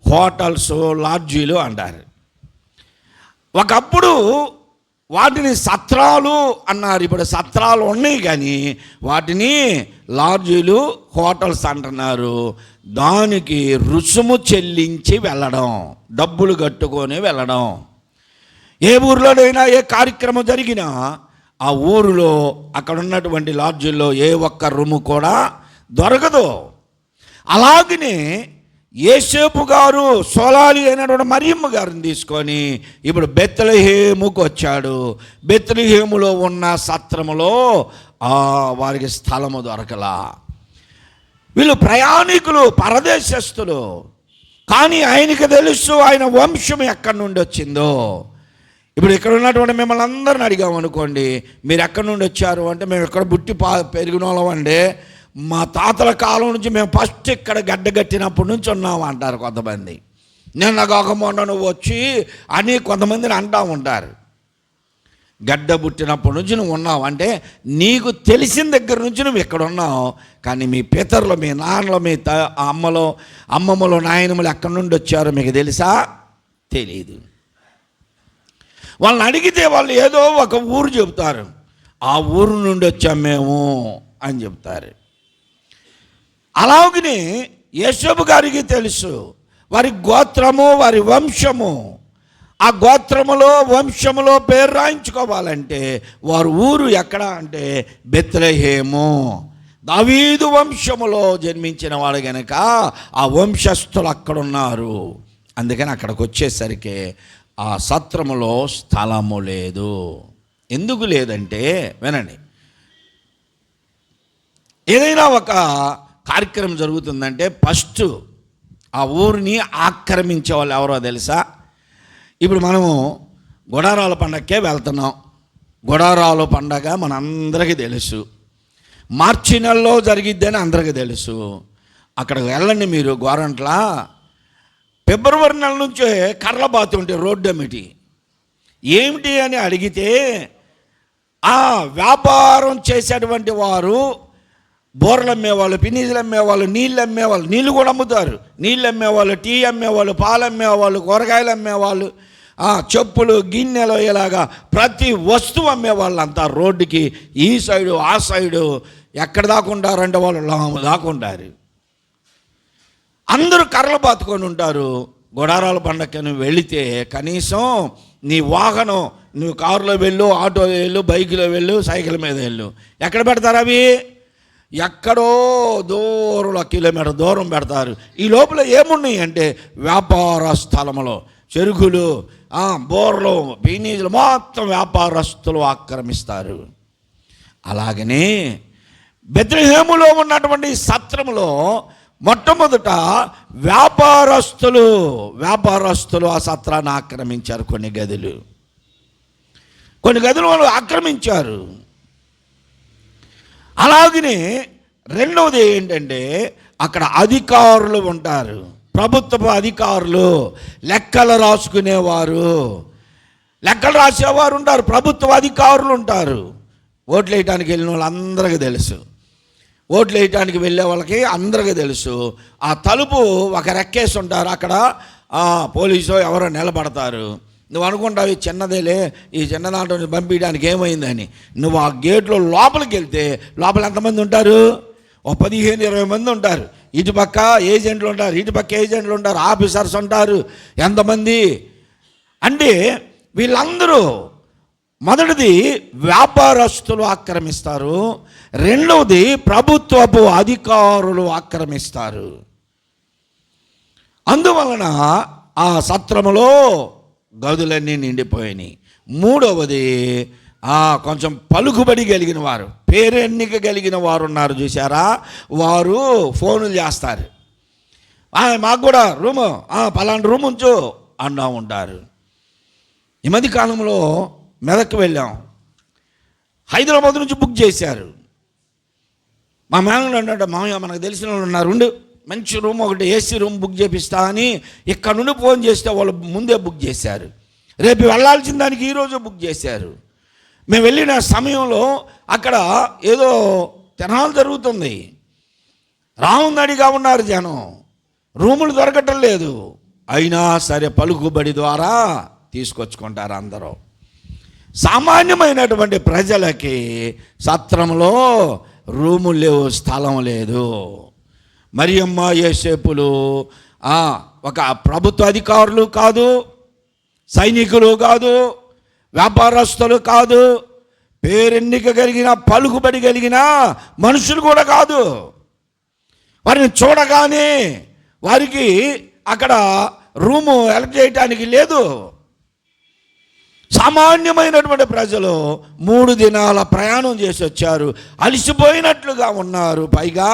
హోటల్స్, లాడ్జీలు అంటారు. ఒకప్పుడు వాటిని సత్రాలు అన్నారు, ఇప్పుడు సత్రాలు ఉన్నాయి కానీ వాటిని లాడ్జీలు, హోటల్స్ అంటున్నారు. దానికి రుసుము చెల్లించి వెళ్ళడం, డబ్బులు కట్టుకొని వెళ్ళడం. ఏ ఊరిలోనైనా ఏ కార్యక్రమం జరిగినా ఆ ఊరిలో అక్కడ ఉన్నటువంటి లాడ్జీల్లో ఏ ఒక్క రూము కూడా దొరకదు. అలాగనే యేసేపు గారు సోలాలి అయినటువంటి మరియమ్మ గారిని తీసుకొని ఇప్పుడు బెత్లెహేముకు వచ్చాడు. బెత్లెహేములో ఉన్న సత్రములో వారికి స్థలము దొరకలా. వీళ్ళు ప్రయాణికులు, పరదేశస్తులు. కానీ ఆయనకి తెలుసు ఆయన వంశం ఎక్కడి నుండి వచ్చిందో. ఇప్పుడు ఇక్కడ ఉన్నటువంటి మిమ్మల్ని అందరిని అడిగామనుకోండి, మీరు ఎక్కడి నుండి వచ్చారు అంటే మేము ఇక్కడ పుట్టి పెరిగిన వాళ్ళం అండి, మా తాతల కాలం నుంచి మేము ఫస్ట్ ఇక్కడ గడ్డగట్టినప్పటి నుంచి ఉన్నాము అంటారు కొంతమంది. నిన్న కాక మొన్న నువ్వు వచ్చి అని కొంతమందిని అంటూ ఉంటారు. గడ్డ పుట్టినప్పటి నుంచి నువ్వు ఉన్నావు అంటే నీకు తెలిసిన దగ్గర నుంచి నువ్వు ఇక్కడ ఉన్నావు. కానీ మీ పితరులు, మీ నాన్నలు, మీ అమ్మమ్మలు, నాయనమ్మలు ఎక్కడి నుండి వచ్చారో మీకు తెలుసా? తెలియదు. వాళ్ళని అడిగితే వాళ్ళు ఏదో ఒక ఊరు చెబుతారు, ఆ ఊరు నుండి వచ్చాం మేము అని చెప్తారు. అలాగనే యేసోబు గారికి తెలుసు వారి గోత్రము, వారి వంశము. ఆ గోత్రములో, వంశములో పేరు రాయించుకోవాలంటే వారు ఊరు ఎక్కడ అంటే బెత్లెహేము. దావీదు వంశములో జన్మించిన వాడు గనక ఆ వంశస్థులు అక్కడున్నారు. అందుకని అక్కడికి వచ్చేసరికి ఆ సత్రములో స్థలము లేదు. ఎందుకు లేదంటే వినండి, ఏదైనా ఒక కార్యక్రమం జరుగుతుందంటే ఫస్ట్ ఆ ఊరిని ఆక్రమించే వాళ్ళు ఎవరో తెలుసా? ఇప్పుడు మనము గుడారాల పండగకే వెళ్తున్నాం. గుడారాల పండగ మనందరికీ తెలుసు, మార్చి నెలలో జరిగిద్దని అందరికీ తెలుసు. అక్కడికి వెళ్ళండి మీరు, గోరంట్ల ఫిబ్రవరి నెల నుంచే కర్రబాతు ఉంటే రోడ్డు అమిటి ఏమిటి అని అడిగితే ఆ వ్యాపారం చేసేటువంటి వారు బోర్లు అమ్మేవాళ్ళు, పినీజులు అమ్మేవాళ్ళు, నీళ్ళు అమ్మేవాళ్ళు, నీళ్ళు కూడా అమ్ముతారు, నీళ్ళు అమ్మేవాళ్ళు, టీ అమ్మేవాళ్ళు, పాలు అమ్మేవాళ్ళు, కూరగాయలు అమ్మేవాళ్ళు, చెప్పులు, గిన్నెలు, ఇలాగా ప్రతి వస్తువు అమ్మేవాళ్ళు అంతా రోడ్డుకి ఈ సైడు ఆ సైడు ఎక్కడ దాకుంటారంటే వాళ్ళు దాకుంటారు. అందరూ కర్రలు బాతుకొని ఉంటారు. గుడారాల పండగకి నువ్వు వెళితే కనీసం నీ వాహనం, నువ్వు కారులో వెళ్ళు, ఆటోలో వెళ్ళు, బైక్లో వెళ్ళు, సైకిల్ మీద వెళ్ళు, ఎక్కడ పెడతారు అవి? ఎక్కడో దూరంలో కిలోమీటర్ దూరం పెడతారు. ఈ లోపల ఏమున్నాయి అంటే వ్యాపార స్థలములో చెరుకులు, బోర్లు, బీనీజులు మొత్తం వ్యాపారస్తులు ఆక్రమిస్తారు. అలాగనే బెత్లెహేములో ఉన్నటువంటి సత్రములో మొట్టమొదట వ్యాపారస్తులు ఆ సత్రాన్ని ఆక్రమించారు. కొన్ని గదులు వాళ్ళు ఆక్రమించారు. అలాగనే రెండవది ఏంటంటే అక్కడ అధికారులు ఉంటారు, ప్రభుత్వ అధికారులు, లెక్కలు రాసుకునేవారు, లెక్కలు రాసేవారు ఉంటారు, ప్రభుత్వ అధికారులు ఉంటారు. ఓట్లు వేయటానికి వెళ్ళిన వాళ్ళందరికీ తెలుసు, ఓట్లు వేయటానికి వెళ్ళే వాళ్ళకి అందరికీ తెలుసు. ఆ తలుపు ఒక రెక్కేసి ఉంటారు, అక్కడ పోలీసు ఎవరో నిలబడతారు. నువ్వు అనుకుంటావు ఈ చిన్నదేలే, ఈ చిన్న దాంట్లో పంపించడానికి ఏమైందని. నువ్వు ఆ గేట్లో లోపలికి వెళ్తే లోపల ఎంతమంది ఉంటారు? 15-20 మంది ఉంటారు. ఇటుపక్క ఏజెంట్లు ఉంటారు, ఇటుపక్క ఏజెంట్లు ఉంటారు, ఆఫీసర్స్ ఉంటారు. ఎంతమంది అంటే వీళ్ళందరూ మొదటిది వ్యాపారస్తులు ఆక్రమిస్తారు, రెండవది ప్రభుత్వపు అధికారులు ఆక్రమిస్తారు. అందువలన ఆ సత్రములో గదులన్నీ నిండిపోయినాయి. మూడవది కొంచెం పలుకుబడి కలిగిన వారు, పేరెన్నిక కలిగిన వారు ఉన్నారు చూసారా, వారు ఫోన్లు చేస్తారు, మాకు కూడా రూము, పలాంటి రూమ్ ఉంచు అన్నా ఉంటారు. ఈ మధ్య కాలంలో మెదక్కి వెళ్ళాం, హైదరాబాద్ నుంచి బుక్ చేశారు. మా మేనలు అన్నాడు, మామయ్య మనకు తెలిసిన వాళ్ళు ఉన్నారు, ఉండు మంచి రూమ్ ఒకటి ఏసీ రూమ్ బుక్ చేపిస్తా అని ఇక్కడ నుండి ఫోన్ చేస్తే వాళ్ళు ముందే బుక్ చేశారు. రేపు వెళ్ళాల్సిన దానికి ఈరోజు బుక్ చేశారు. మేము వెళ్ళిన సమయంలో అక్కడ ఏదో తిరణాలు జరుగుతుంది, రాముందడిగా ఉన్నారు జనం, రూములు దొరకటం లేదు. అయినా సరే పలుకుబడి ద్వారా తీసుకొచ్చుకుంటారు అందరూ. సామాన్యమైనటువంటి ప్రజలకి సత్రంలో రూములు లేవు, స్థలం లేదు. మరియమ్మ యోసేపులు ఒక ప్రభుత్వ అధికారులు కాదు, సైనికులు కాదు, వ్యాపారస్తులు కాదు, పేరెన్నిక కలిగిన పలుకుబడి కలిగిన మనుషులు కూడా కాదు. వారిని చూడగానే వారికి అక్కడ రూము ఎలక్ట్ చేయటానికి లేదు. సామాన్యమైనటువంటి ప్రజలు 3 దినాల ప్రయాణం చేసి వచ్చారు, అలసిపోయినట్లుగా ఉన్నారు. పైగా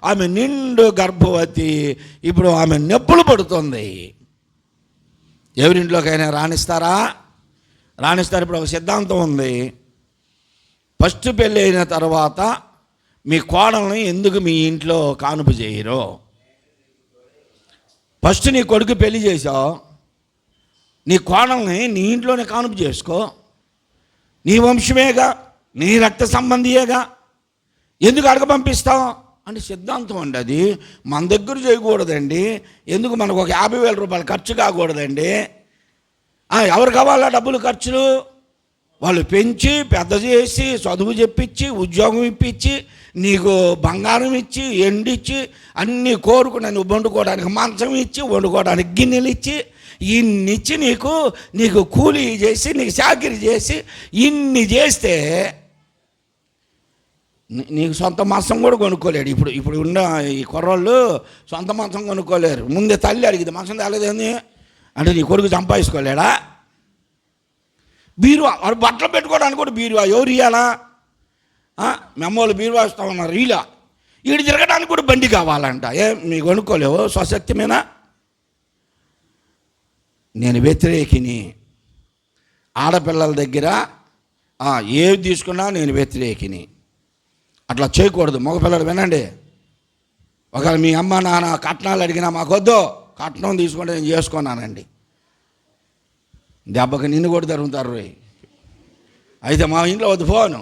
ఆమె నిండు గర్భవతి, ఇప్పుడు ఆమె నొప్పులు పడుతుంది. ఎవరింట్లోకైనా రాణిస్తారు. ఇప్పుడు ఒక సిద్ధాంతం ఉంది, ఫస్ట్ పెళ్ళి అయిన తర్వాత మీ కోడల్ని ఎందుకు మీ ఇంట్లో కానుపు చేయరు? ఫస్ట్ నీ కొడుకు పెళ్లి చేసావు, నీ కోడల్ని నీ ఇంట్లోనే కానుపు చేసుకో, నీ వంశమేగా, నీ రక్త సంబంధియేగా, ఎందుకు అడగ పంపిస్తాం అంటే సిద్ధాంతం అండి. అది మన దగ్గర చేయకూడదండి. ఎందుకు మనకు ఒక 50,000 రూపాయలు ఖర్చు కాకూడదండి. ఎవరు కావాలా డబ్బులు ఖర్చులు? వాళ్ళు పెంచి పెద్ద చేసి చదువు చెప్పించి ఉద్యోగం ఇప్పించి నీకు బంగారం ఇచ్చి ఎండిచ్చి అన్నీ కోరుకున్నా నువ్వు వండుకోవడానికి మంచం ఇచ్చి వండుకోవడానికి గిన్నెలు ఇచ్చి ఇన్నిచ్చి నీకు కూలీ చేసి నీకు చాకిరీ చేసి ఇన్ని చేస్తే నీకు సొంత మంచం కూడా కొనుక్కోలేడు. ఇప్పుడు ఉన్న ఈ కుర్రోళ్ళు సొంత మంచం కొనుక్కోలేరు. ముందే తల్లి అడిగింది మంచం తేలేదేంది అంటే నీ కొడుకు సంపాదించుకోలేడా? బీరువా, వాడు బట్టలు పెట్టుకోవడానికి కూడా బీరువా ఎవరు ఇవ్వాలా? మెమ్మోళ్ళు బీరువా ఇస్తా ఉన్నారు. ఇలా ఈడు తిరగడానికి కూడా బండి కావాలంట. మీకు కొనుక్కోలేవు స్వశక్తిమేనా? నేను వ్యతిరేకిని. ఆడపిల్లల దగ్గర ఏవి తీసుకున్నా నేను వ్యతిరేకిని. అట్లా చేయకూడదు. మగపిల్లలు వినండి, ఒకవేళ మీ అమ్మ నాన్న కట్నాలు అడిగినా మాకొద్దు, కట్నం తీసుకుంటే నేను చేసుకున్నానండి, దెబ్బకి నిన్ను కూడా తరుగుతారు. అయితే మా ఇంట్లో వద్దు ఫోను.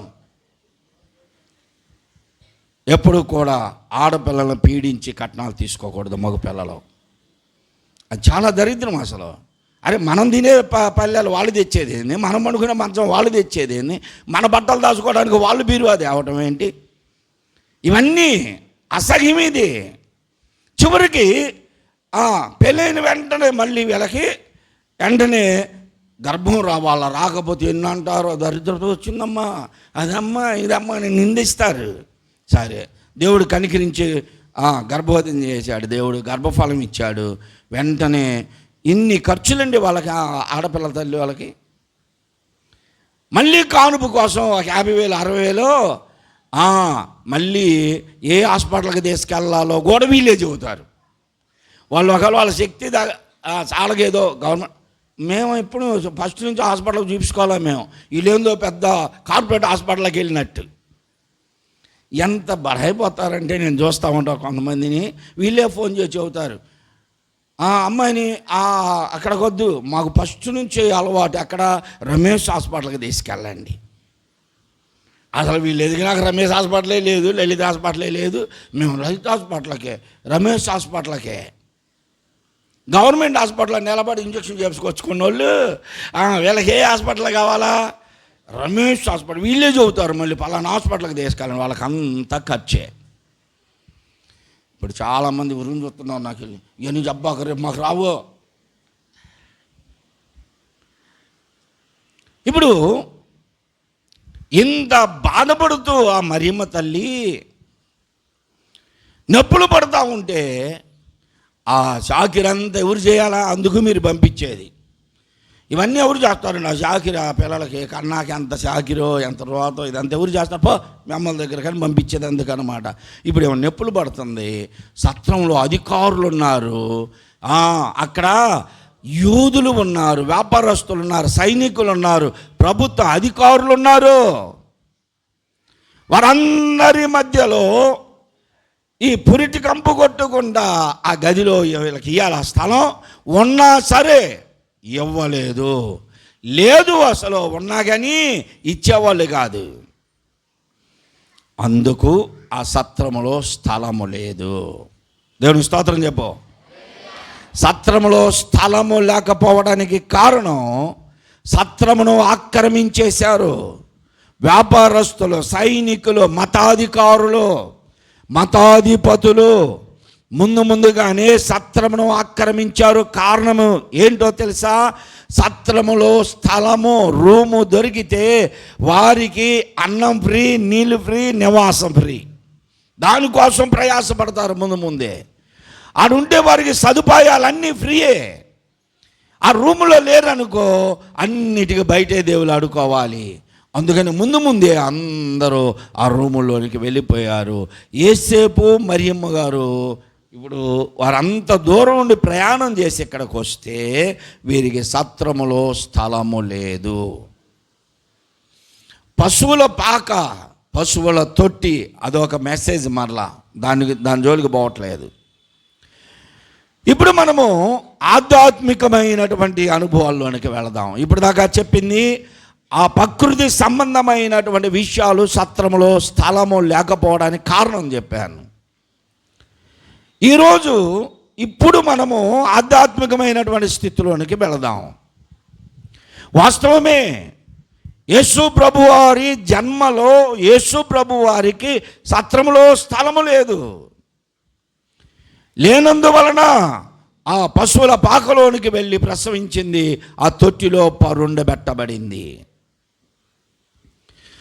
ఎప్పుడు కూడా ఆడపిల్లలను పీడించి కట్నాలు తీసుకోకూడదు మగపిల్లలు. అది చాలా దరిద్రం అసలు. అరే మనం తినే పల్లెలు వాళ్ళు తెచ్చేది ఏంది, మనం పండుకునే మంచం వాళ్ళు తెచ్చేది ఏంది, మన బట్టలు దాచుకోవడానికి వాళ్ళు బీరువాది అవటం ఏంటి? ఇవన్నీ అసహ్యం. ఇది చివరికి పెళ్ళైన వెంటనే మళ్ళీ వీళ్ళకి వెంటనే గర్భం రావాలా, రాకపోతే ఎన్ని అంటారో, దరిద్రత వచ్చిందమ్మా, అదమ్మా ఇదమ్మా అని నిందిస్తారు. సరే, దేవుడు కనికరించి గర్భవతిని చేశాడు, దేవుడు గర్భఫలం ఇచ్చాడు. వెంటనే ఇన్ని ఖర్చులండి వాళ్ళకి, ఆడపిల్ల తల్లి వాళ్ళకి. మళ్ళీ కానుపు కోసం 50,000 60,000 మళ్ళీ ఏ హాస్పిటల్కి తీసుకెళ్లాలో కూడా వీళ్ళే చెబుతారు. వాళ్ళు ఒకవేళ వాళ్ళ శక్తి చాలగేదో గవర్నమెంట్, మేము ఎప్పుడు ఫస్ట్ నుంచి హాస్పిటల్కి చూపించుకోవాలి. మేము వీళ్ళేందో పెద్ద కార్పొరేట్ హాస్పిటల్కి వెళ్ళినట్టు ఎంత బడైపోతారంటే నేను చూస్తూ ఉంటాను కొంతమందిని. వీళ్ళే ఫోన్ చేసి చెబుతారు, అమ్మాయిని అక్కడికి వద్దు, మాకు ఫస్ట్ నుంచి అలవాటు అక్కడ రమేష్ హాస్పిటల్కి తీసుకెళ్ళండి. అసలు వీళ్ళు ఎదిగినాక రమేష్ హాస్పిటలే లేదు, లలిత హాస్పిటలే లేదు, మేము లలిత హాస్పిటల్కే రమేష్ హాస్పిటల్కే గవర్నమెంట్ హాస్పిటల్లో నిలబడి ఇంజక్షన్ చేసుకొచ్చుకున్న వాళ్ళు వీళ్ళకి ఏ హాస్పిటల్ కావాలా? రమేష్ హాస్పిటల్. వీళ్ళే చెబుతారు మళ్ళీ పలానా హాస్పిటల్కి తీసుకెళ్ళండి, వాళ్ళకి అంతా ఖర్చే. ఇప్పుడు చాలామంది ఉరుము చూస్తున్నారు, నాకు ఇవన్నీ జబ్బాక రేపు మాకు రావు. ఇప్పుడు ఇంత బాధపడుతూ ఆ మరియమ్మ తల్లి నొప్పులు పడుతూ ఉంటే ఆ చాకిరంతా ఎవరు చేయాలా? అందుకు మీరు పంపించేది. ఇవన్నీ ఎవరు చేస్తారు? నా చాకిరి ఆ పిల్లలకి కన్నాకి ఎంత చాకిరో ఎంత రోతో ఇదంతా ఎవరు చేస్తారు? పో మిమ్మల్ని దగ్గర కానీ పంపించేది అందుకనమాట. ఇప్పుడు ఏమో నొప్పులు పడుతుంది, సత్రంలో అధికారులు ఉన్నారు, అక్కడ యూదులు ఉన్నారు, వ్యాపారస్తులు ఉన్నారు, సైనికులు ఉన్నారు, ప్రభుత్వ అధికారులు ఉన్నారు. వారందరి మధ్యలో ఈ పురిటి కంపు కొట్టకుండా ఆ గదిలో వీళ్ళకి ఇవ్వాలి స్థలం ఉన్నా సరే ఇవ్వలేదు. లేదు అసలు ఉన్నా కానీ ఇచ్చేవాళ్ళు కాదు. అందుకు ఆ సత్రములో స్థలము లేదు. దేవుని స్తోత్రం చెప్పు. సత్రములో స్థలము లేకపోవడానికి కారణం సత్రమును ఆక్రమించేశారు వ్యాపారస్తులు, సైనికులు, మతాధికారులు, మతాధిపతులు ముందుగానే సత్రమును ఆక్రమించారు. కారణము ఏంటో తెలుసా? సత్రములో స్థలము రూము దొరికితే వారికి అన్నం ఫ్రీ, నీళ్ళు ఫ్రీ, నివాసం ఫ్రీ. దానికోసం ప్రయాసపడతారు ముందే. ఆడుంటే వారికి సదుపాయాలన్నీ ఫ్రీయే. ఆ రూములో లేరనుకో అన్నిటికీ బయటే దేవులు ఆడుకోవాలి. అందుకని ముందే అందరూ ఆ రూముల్లోనికి వెళ్ళిపోయారు. యేసేపు మరియమ్మ గారు ఇప్పుడు వారంత దూరం నుండి ప్రయాణం చేసి ఇక్కడికి వస్తే వీరికి సత్రములో స్థలము లేదు. పశువుల పాక, పశువుల తొట్టి అదొక మెసేజ్, మరలా దాని జోలికి పోవట్లేదు. ఇప్పుడు మనము ఆధ్యాత్మికమైనటువంటి అనుభవాల్లోనికి వెళదాం. ఇప్పుడు దాకా చెప్పింది ఆ ప్రకృతి సంబంధమైనటువంటి విషయాలు సత్రములో స్థలము లేకపోవడానికి కారణం చెప్పాను. ఈరోజు ఇప్పుడు మనము ఆధ్యాత్మికమైనటువంటి స్థితిలోనికి వెళదాం. వాస్తవమే, యేసు ప్రభువారి జన్మలో యేసు ప్రభువారికి సత్రములో స్థలము లేదు. లేనందువలన ఆ పశువుల పాకలోనికి వెళ్ళి ప్రసవించింది, ఆ తొట్టిలో పరుండబెట్టబడింది.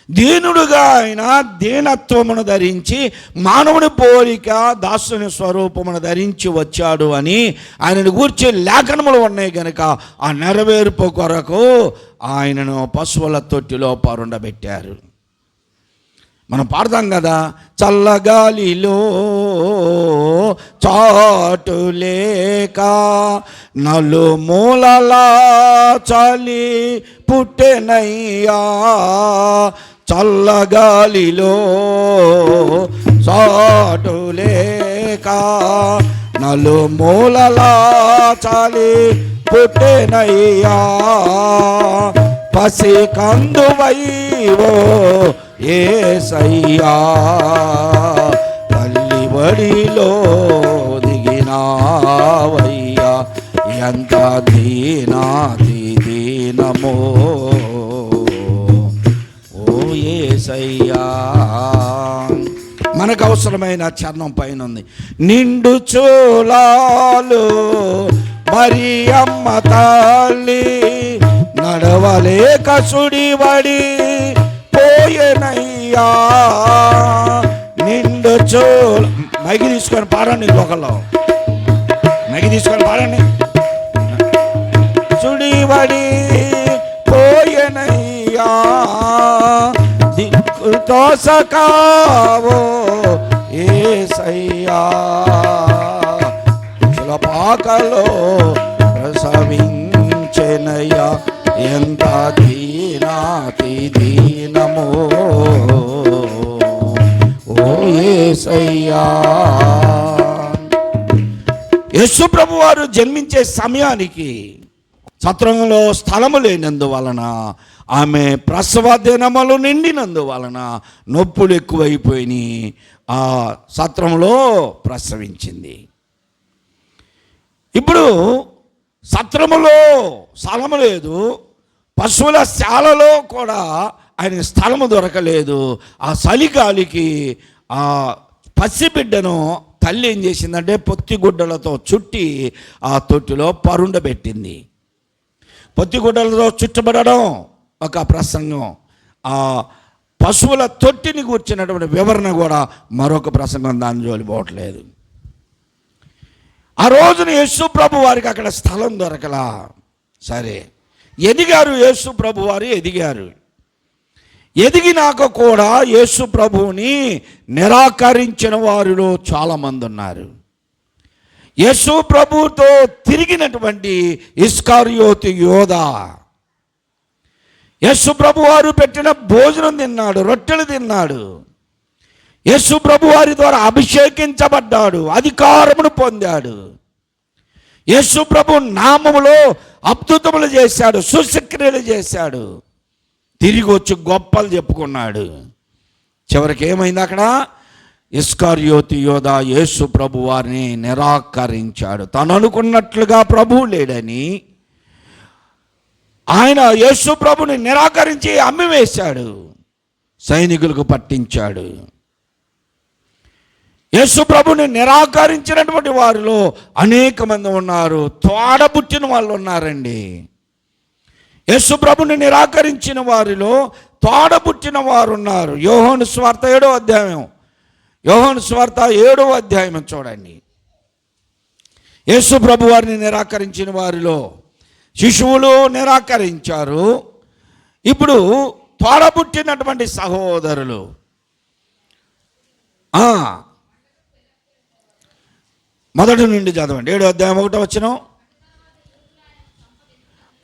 దీనుడుగా ఆయన దీనత్వమును ధరించి మానవుని పోలిక దాసుని స్వరూపమును ధరించి వచ్చాడు అని ఆయనను గూర్చి లేఖనములు ఉన్నాయి కనుక ఆ నెరవేర్పు కొరకు ఆయనను పశువుల తొట్టిలో పరుండబెట్టారు. మనం పాడతాం కదా, చల్లగాలిలో చాటు లేక నలుమూలలా చలి పుట్టెనయ్యా, చల్లగాలిలో చాటు లేక నలుమూలలా చలి పుట్టెనయ్యా, పసి కందువైవో యేసయ్యా, తల్లి బడిలో దిగినావయ్యా, ఎంత దీనాతి దీనమో ఓ యేసయ్యా. మనకు అవసరమైన చరణం పైన ఉంది. నిండు చూలాలు మరి అమ్మ తల్లి నడవలేక సుడివడి పోయేనయ్యా, నిండు చూల మైకి తీసుకొని పాడండి, ఒకళ్ళు మైకి తీసుకొని పాడండి. సుడివడి పోయేనయ్యా, దిక్కు తోసకావో యేసయ్యా, పాకలో ప్రసవించెనయ్యా, ఎంత దీనాతి దీనమో ఓ యేసయ్యా. యేసు ప్రభు వారు జన్మించే సమయానికి సత్రంలో స్థలము లేనందువలన, ఆమె ప్రసవ దినములు నిండినందువలన నొప్పులు ఎక్కువైపోయినాయి. ఆ సత్రంలో ప్రసవించింది. ఇప్పుడు సత్రములో స్థలము లేదు, పశువుల శాలలో కూడా ఆయనకి స్థలము దొరకలేదు. ఆ చలిగాలికి ఆ పసిబిడ్డను తల్లి ఏం చేసిందంటే పొత్తిగుడ్డలతో చుట్టి ఆ తొట్టిలో పరుండబెట్టింది. పొత్తిగుడ్డలతో చుట్టబడడం ఒక ప్రసంగం, ఆ పశువుల తొట్టిని కూర్చున్నటువంటి వివరణ కూడా మరొక ప్రసంగం, దాని జోలి పోవట్లేదు. ఆ రోజున యేసు ప్రభు వారికి అక్కడ స్థలం దొరకలా. సరే, ఎదిగారు యేసు ప్రభు వారు, ఎదిగారు. ఎదిగినాక కూడా యేసు ప్రభువుని నిరాకరించిన వారిలో చాలామంది ఉన్నారు. యేసు ప్రభువుతో తిరిగినటువంటి ఇస్కారియోతు యోధా యేసు ప్రభు వారు పెట్టిన భోజనం తిన్నాడు, రొట్టెలు తిన్నాడు. యేసు ప్రభు వారి ద్వారా అభిషేకించబడ్డాడు, అధికారమును పొందాడు. యేసు ప్రభు నామములో అద్భుతములు చేశాడు, సూచక్రియలు చేశాడు. తిరిగి వచ్చి గొప్పలు చెప్పుకున్నాడు. చివరికి ఏమైంది అక్కడ? ఇస్కారియోతు యోధా యేసు ప్రభు వారిని నిరాకరించాడు. తను అనుకున్నట్లుగా ప్రభువు లేడని ఆయన యేసు ప్రభుని నిరాకరించి అమ్మివేశాడు, సైనికులకు పట్టించాడు. యేసు ప్రభుని నిరాకరించినటువంటి వారిలో అనేక మంది ఉన్నారు, తోడబుట్టిన వాళ్ళు ఉన్నారండి. యేసు ప్రభుని నిరాకరించిన వారిలో తోడబుట్టిన వారు ఉన్నారు. యోహాను సువార్త 7వ అధ్యాయం, యోహాను సువార్త 7వ అధ్యాయం చూడండి. యేసు ప్రభు వారిని నిరాకరించిన వారిలో శిశువులు నిరాకరించారు. ఇప్పుడు తోడబుట్టినటువంటి సహోదరులు, మొదటి నుండి చదవండి, 7వ అధ్యాయం 1వ వచనం.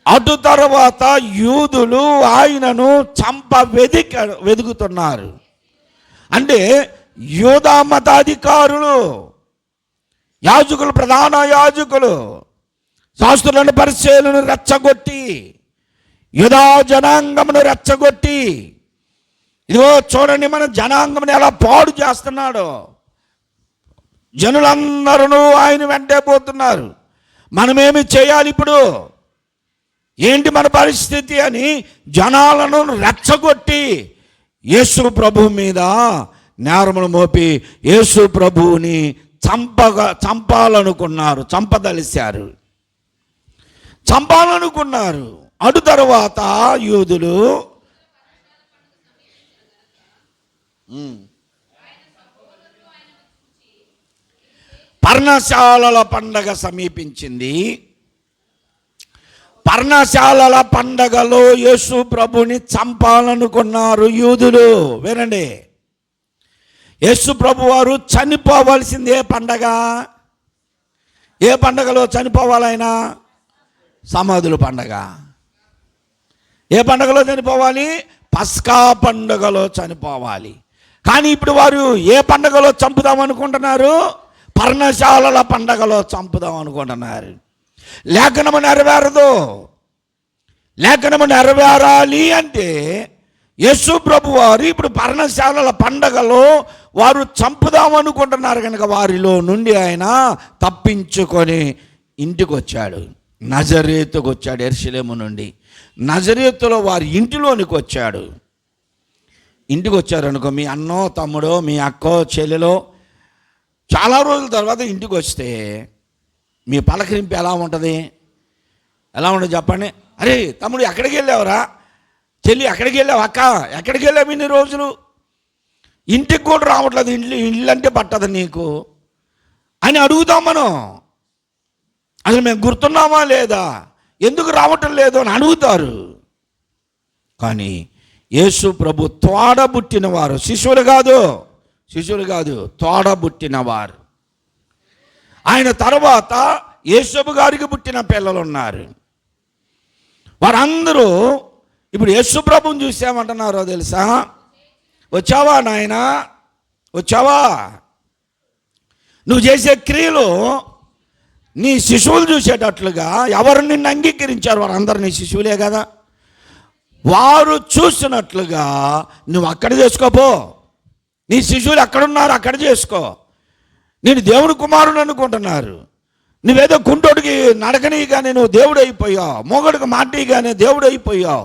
అటు తర్వాత యూదులు ఆయనను చంప వెదుకుతున్నారు. అంటే యూదా మతాధికారులు, యాజకులు, ప్రధాన యాజకులు శాస్త్రులను పరిచయులను రెచ్చగొట్టి యూదా జనాంగమును రెచ్చగొట్టి, ఇదిగో చూడండి మన జనాంగమును ఎలా పాడు చేస్తున్నాడో, జనులందరూ ఆయన వెంటే పోతున్నారు, మనమేమి చేయాలి ఇప్పుడు, ఏంటి మన పరిస్థితి అని జనాలను రెచ్చగొట్టి యేసు ప్రభు మీద నేరమును మోపి యేసు ప్రభువుని చంపాలనుకున్నారు, చంపాలనుకున్నారు. అటు తరువాత యూదులు పర్ణశాలల పండగ సమీపించింది. పర్ణశాలల పండగలో యేసు ప్రభుని చంపాలనుకున్నారు యూదులు. వినండి, యేసు ప్రభు వారు చనిపోవలసింది ఏ పండగలో చనిపోవాలైనా? సమాధుల పండగ. ఏ పండగలో చనిపోవాలి? పస్కా పండుగలో చనిపోవాలి. కానీ ఇప్పుడు వారు ఏ పండగలో చంపుదాం అనుకుంటున్నారు? పర్ణశాలల పండగలో చంపుదాం అనుకుంటున్నారు. లేఖనము నెరవేరదు. లేఖనము నెరవేరాలి అంటే యేసు ప్రభు వారు ఇప్పుడు పర్ణశాలల పండగలో వారు చంపుదాం అనుకుంటున్నారు కనుక వారిలో నుండి ఆయన తప్పించుకొని ఇంటికి వచ్చాడు. నజరేతుకు వచ్చాడు. యెరూషలేము నుండి నజరేతులో వారి ఇంటిలోనికి వచ్చాడు. ఇంటికి వచ్చారనుకో, మీ అన్నో తమ్ముడో మీ అక్కో చెల్లెలో చాలా రోజుల తర్వాత ఇంటికి వస్తే మీ పలకరింపు ఎలా ఉంటుంది? చెప్పండి. అరే తమ్ముడు ఎక్కడికి వెళ్ళావురా, చెల్లి ఎక్కడికి వెళ్ళావు, అక్క ఎక్కడికి వెళ్ళావు ఇన్ని రోజులు, ఇంటికి కూడా రావట్లేదు, ఇల్లు అంటే పట్టదు నీకు అని అడుగుతాం మనం. అసలు మేము గుర్తున్నామా లేదా, ఎందుకు రావటం లేదు అని అడుగుతారు. కానీ యేసు ప్రభు తోడబుట్టినవారు, శిశువులు కాదు తోడబుట్టినవారు. ఆయన తర్వాత యేసపు గారికి పుట్టిన పిల్లలు ఉన్నారు. వారందరూ ఇప్పుడు యేసు ప్రభుని చూసామంటున్నారో తెలుసా? వచ్చావా నాయనా, వచ్చావా? నువ్వు చేసే క్రియలు నీ శిశువులు చూసేటట్లుగా ఎవరు నిన్ను అంగీకరించారు? వారందరూ నీ శిశువులే కదా. వారు చూసినట్లుగా నువ్వు అక్కడ చేసుకోపో. నీ శిశువులు ఎక్కడున్నారు అక్కడ చేసుకో. నేను దేవుని కుమారుడు అనుకుంటున్నారు. నువ్వేదో కుంటోడికి నడకనీయగానే నువ్వు దేవుడు అయిపోయావు, మూగోడికి మాటిగానే దేవుడు అయిపోయావు,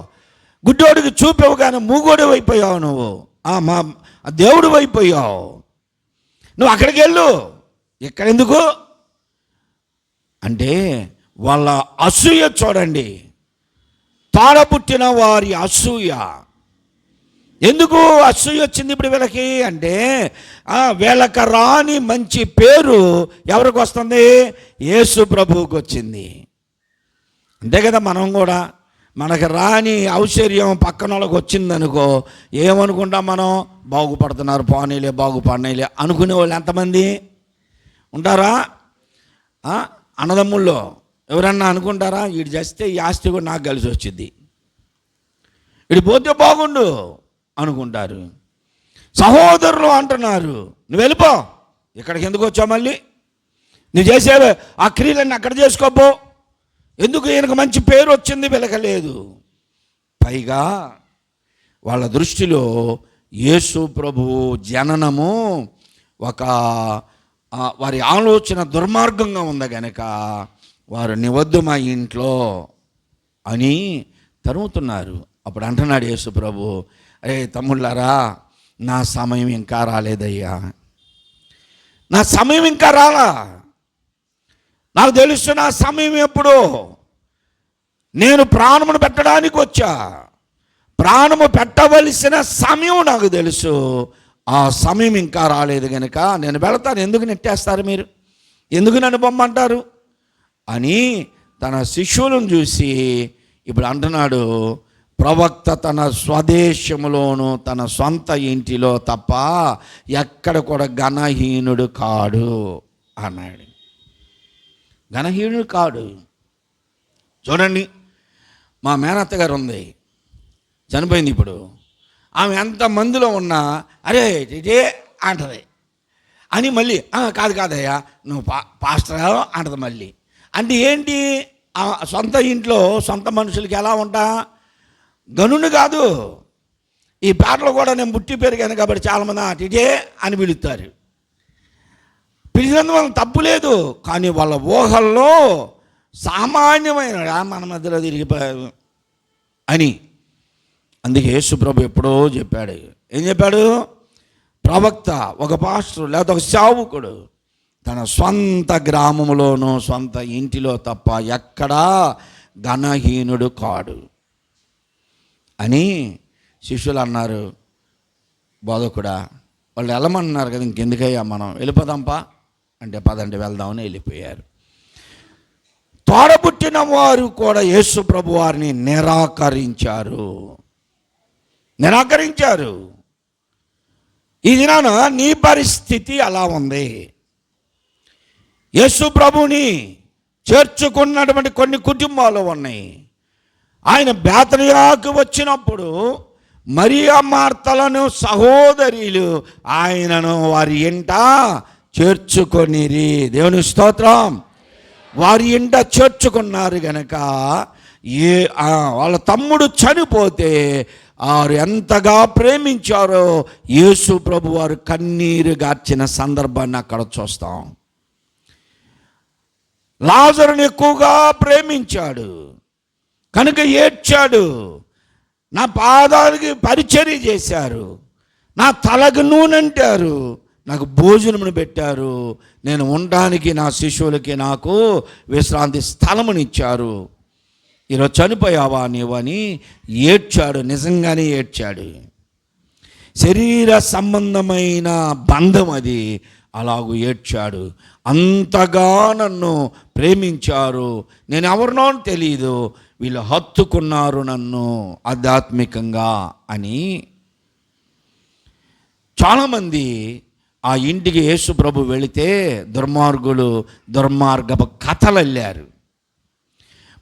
గుడ్డోడికి చూపేవుగానే మూగోడు అయిపోయావు, నువ్వు మా దేవుడు అయిపోయావు. నువ్వు అక్కడికి వెళ్ళు, ఇక్కడెందుకు అంటే వాళ్ళ అసూయ చూడండి. తోడబుట్టిన వారి అసూయ. ఎందుకు అసూయ వచ్చింది ఇప్పుడు వీళ్ళకి అంటే, వీళ్ళకి రాని మంచి పేరు ఎవరికి వస్తుంది? యేసు ప్రభువుకి వచ్చింది. అంతే కదా. మనం కూడా మనకు రాని ఐశ్వర్యం పక్కన వాళ్ళకి వచ్చిందనుకో, ఏమనుకుంటాం మనం? బాగుపడుతున్నారు, బాగుపడినలే అనుకునే వాళ్ళు ఎంతమంది ఉంటారా? అన్నదమ్ముల్లో ఎవరన్నా అనుకుంటారా? వీడు చేస్తే ఈ ఆస్తి కూడా నాకు కలిసి వచ్చింది, వీడు పోతే బాగుండు అనుకుంటారు. సహోదరులు అంటున్నారు, నువ్వు వెళ్ళిపో, ఇక్కడికి ఎందుకు వచ్చావు, మళ్ళీ నువ్వు చేసేవే ఆ క్రియలన్నీ అక్కడ చేసుకోపో, ఎందుకు ఈయనకు మంచి పేరు వచ్చింది వెలకలేదు. పైగా వాళ్ళ దృష్టిలో యేసు ప్రభు జననము ఒక వారి ఆలోచన దుర్మార్గంగా ఉంది కనుక వారు నివద్దు మా ఇంట్లో అని తరుముతున్నారు. అప్పుడు అంటున్నాడు యేసు ప్రభు, అరే తమ్ముళ్ళారా, నా సమయం ఇంకా రాలేదయ్యా, నా సమయం ఇంకా రాలా. నాకు తెలుసు నా సమయం ఎప్పుడు. నేను ప్రాణమును పెట్టడానికి వచ్చా, ప్రాణము పెట్టవలసిన సమయం నాకు తెలుసు. ఆ సమయం ఇంకా రాలేదు కనుక నేను వెళతాను. ఎందుకు నెట్టేస్తారు మీరు, ఎందుకు నన్ను పొమ్మంటారు అని తన శిష్యులను చూసి ఇప్పుడు అంటున్నాడు, ప్రవక్త తన స్వదేశములోను తన సొంత ఇంటిలో తప్ప ఎక్కడ కూడా ఘనహీనుడు కాడు అన్నాడు. ఘనహీనుడు కాడు. చూడండి, మా మేనత్త గారు ఉంది, చనిపోయింది. ఇప్పుడు ఆమె ఎంతమందిలో ఉన్నా అరే ఇదే అంటది అని మళ్ళీ కాదయ్యా నువ్వు పాస్టర్ అంటది మళ్ళీ. అంటే ఏంటి? సొంత ఇంట్లో సొంత మనుషులకి ఎలా ఉంటా గనుని కాదు. ఈ పేటలో కూడా నేను పుట్టి పెరిగాను కాబట్టి చాలామంది అటిటే అని పిలుస్తారు. పిలిచినందువల్ల తప్పు లేదు, కానీ వాళ్ళ ఊహల్లో సామాన్యమైన మన మధ్యలో తిరిగిపోయారు అని. అందుకే యేసు ప్రభు ఎప్పుడో చెప్పాడు. ఏం చెప్పాడు? ప్రవక్త, ఒక పాస్టర్ లేకపోతే ఒక సేవకుడు తన స్వంత గ్రామంలోనూ సొంత ఇంటిలో తప్ప ఎక్కడా ఘనహీనుడు కాడు అని శిష్యులు అన్నారు. బోధకుడా, వాళ్ళు వెళ్ళమన్నారు కదా, ఇంకెందుకయ్యా మనం వెళ్ళిపోదాంపా అంటే పదండి వెళ్దామని వెళ్ళిపోయారు. తోడబుట్టిన వారు కూడా యేసు ప్రభు వారిని నిరాకరించారు. ఈ దినాన నీ పరిస్థితి అలా ఉంది. యేసు ప్రభుని చేర్చుకున్నటువంటి కొన్ని కుటుంబాలు ఉన్నాయి. ఆయన బేతనియాకు వచ్చినప్పుడు మరియా మార్తలను సహోదరులు ఆయనను వారి ఇంట చేర్చుకొనిరి. దేవుని స్తోత్రం. వారి ఇంట చేర్చుకున్నారు గనక వాళ్ళ తమ్ముడు చనిపోతే వారు ఎంతగా ప్రేమించారో యేసు ప్రభు వారు కన్నీరు గార్చిన సందర్భాన్ని అక్కడ చూస్తాం. లాజరుని ఎక్కువగా ప్రేమించాడు కనుక ఏడ్చాడు. నా పాదాలకి పరిచర్య చేశారు, నా తలకు నూనె అంటారు, నాకు భోజనమును పెట్టారు, నేను ఉండడానికి నా శిష్యులకి నాకు విశ్రాంతి స్థలమునిచ్చారు, ఈరోజు చనిపోయావా నీవని ఏడ్చాడు. నిజంగానే ఏడ్చాడు. శరీర సంబంధమైన బంధం అది, అలాగూ ఏడ్చాడు. అంతగా నన్ను ప్రేమించారు, నేను ఎవరినో తెలియదు, వీళ్ళు హత్తుకున్నారు నన్ను ఆధ్యాత్మికంగా అని. చాలామంది ఆ ఇంటికి యేసు ప్రభు వెళితే దుర్మార్గులు దుర్మార్గపు కథలు అల్లారు.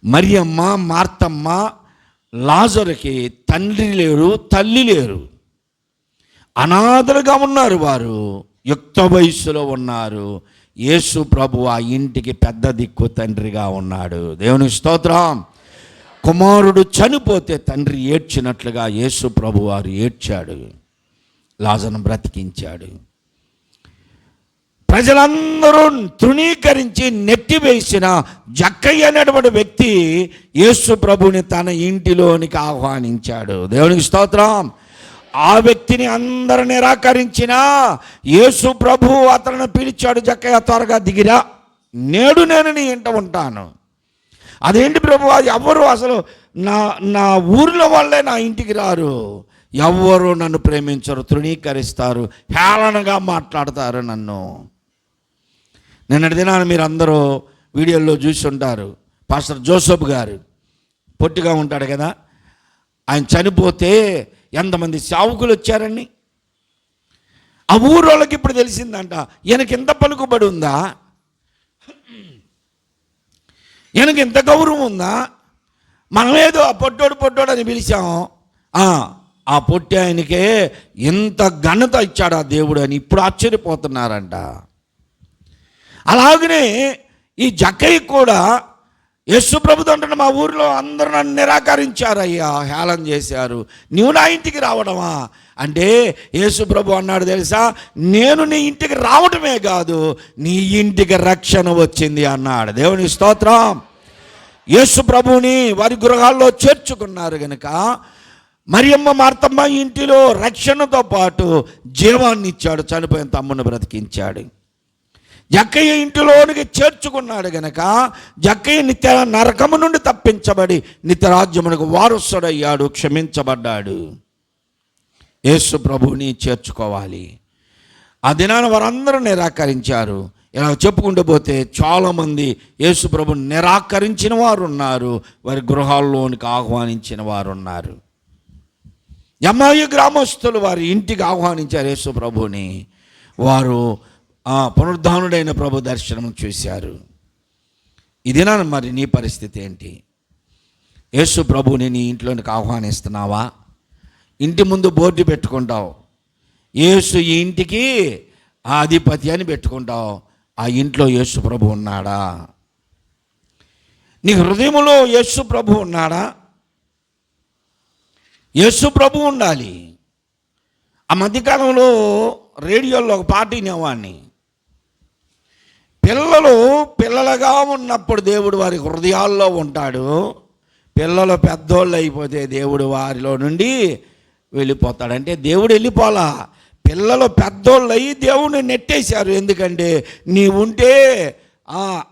మరియమ్మ మార్తమ్మ లాజరుకి తండ్రి లేరు, తల్లి లేరు, అనాథలుగా ఉన్నారు. వారు యుక్త వయస్సులో ఉన్నారు. యేసు ప్రభు ఆ ఇంటికి పెద్ద దిక్కు తండ్రిగా ఉన్నాడు. దేవుని స్తోత్రం. కుమారుడు చనిపోతే తండ్రి ఏడ్చినట్లుగా యేసు ప్రభు వారు ఏడ్చాడు, లాజరును బ్రతికించాడు. ప్రజలందరూ తృణీకరించి నెట్టివేసిన జక్కయ్య అనేటువంటి వ్యక్తి యేసు ప్రభుని తన ఇంటిలోనికి ఆహ్వానించాడు. దేవునికి స్తోత్రం. ఆ వ్యక్తిని అందరూ నిరాకరించిన యేసు ప్రభు అతను పిలిచాడు, జక్కయ్య త్వరగా దిగిరా, నేడు నేను నీ ఇంట ఉంటాను. అదేంటి ప్రభు, ఎవరు అసలు నా ఊరిలో వాళ్ళే నా ఇంటికి రారు, ఎవరు నన్ను ప్రేమించరు, తృణీకరిస్తారు, హేళనగా మాట్లాడతారు నన్ను. నిన్నటి దినాన్ని మీరు అందరూ వీడియోల్లో చూసి ఉంటారు. పాస్టర్ జోసఫ్ గారు పొట్టిగా ఉంటాడు కదా, ఆయన చనిపోతే ఎంతమంది సేవకులు వచ్చారని. ఆ ఊరోళ్ళకి ఇప్పుడు తెలిసిందంట, ఈయనకి ఎంత పలుకుబడి ఉందా, ఈయనకి ఎంత గౌరవం ఉందా, మనమేదో ఆ పొట్టోడు అని పిలిచాము, ఆ పొట్టి ఆయనకే ఎంత ఘనత ఇచ్చాడు ఆ దేవుడు అని ఇప్పుడు ఆశ్చర్యపోతున్నారంట. అలాగనే ఈ జక్కయ్య కూడా యేసు ప్రభుతో అంటున్న, మా ఊరిలో అందరూ నన్ను నిరాకరించారయ్యా, హేళన చేశారు, నీవు నా ఇంటికి రావడమా అంటే యేసు ప్రభు అన్నాడు తెలుసా, నేను నీ ఇంటికి రావడమే కాదు, నీ ఇంటికి రక్షణ వచ్చింది అన్నాడు. దేవుని స్తోత్రం. యేసు ప్రభుని వారి గృహాల్లో చేర్చుకున్నారు కనుక మరియమ్మ మార్తమ్మ ఇంటిలో రక్షణతో పాటు జీవాన్ని ఇచ్చాడు, చనిపోయిన తమ్ముని బ్రతికించాడు. జక్కయ్య ఇంటిలోనికి చేర్చుకున్నాడు గనక జక్కయ్య నిత్య నరకము నుండి తప్పించబడి నిత్యరాజ్యమునకు వారసుడయ్యాడు, క్షమించబడ్డాడు. యేసు ప్రభువుని చేర్చుకోవాలి. ఆ దినాన వారందరూ నిరాకరించారు. ఇలా చెప్పుకుంటూ పోతే చాలామంది యేసు ప్రభుని నిరాకరించిన వారు ఉన్నారు, వారి గృహాల్లోనికి ఆహ్వానించిన వారు ఉన్నారు. ఎమ్మాయి గ్రామస్తులు వారి ఇంటికి ఆహ్వానించారు యేసు ప్రభుని. వారు పునరుద్ధానుడైన ప్రభు దర్శనం చూశారు. ఇదినా మరి నీ పరిస్థితి ఏంటి? యేసు ప్రభుని నీ ఇంట్లోనికి ఆహ్వానిస్తున్నావా? ఇంటి ముందు బోర్డు పెట్టుకుంటావు, యేసు ఈ ఇంటికి అధిపతి అని పెట్టుకుంటావు. ఆ ఇంట్లో యేసు ప్రభు ఉన్నాడా? నీ హృదయంలో యేసు ప్రభు ఉన్నాడా? యేసు ప్రభు ఉండాలి. ఆ మధ్యకాలంలో రేడియోలో ఒక పాట వినేవాడిని. పిల్లలు పిల్లలుగా ఉన్నప్పుడు దేవుడు వారి హృదయాల్లో ఉంటాడు, పిల్లలు పెద్దోళ్ళు అయిపోతే దేవుడు వారిలో నుండి వెళ్ళిపోతాడు. అంటే దేవుడు వెళ్ళిపోలా, పిల్లలు పెద్దోళ్ళు అయ్యి దేవుడిని నెట్టేశారు. ఎందుకంటే నీవు ఉంటే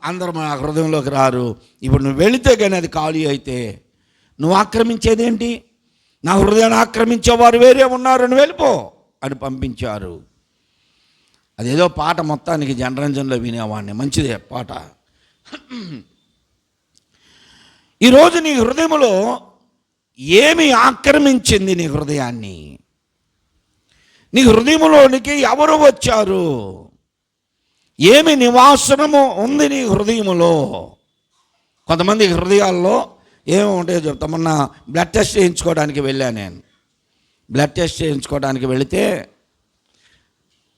అందరూ మన హృదయంలోకి రారు. ఇప్పుడు నువ్వు వెళితే కానీ అది ఖాళీ అయితే నువ్వు ఆక్రమించేదేంటి? నా హృదయాన్ని ఆక్రమించేవారు వేరే ఉన్నారు, నువ్వు వెళ్ళిపో అని పంపించారు. అదేదో పాట మొత్తానికి జనరంజన్లో వినేవాడిని, మంచిదే పాట. ఈరోజు నీ హృదయంలో ఏమి ఆక్రమించింది నీ హృదయాన్ని? నీ హృదయంలోనికి ఎవరు వచ్చారు? ఏమి నివాసనము ఉంది నీ హృదయములో? కొంతమంది హృదయాల్లో ఏమో ఉంటాయో చెప్తా. మొన్న బ్లడ్ టెస్ట్ చేయించుకోవడానికి వెళ్ళాను నేను. బ్లడ్ టెస్ట్ చేయించుకోవడానికి వెళితే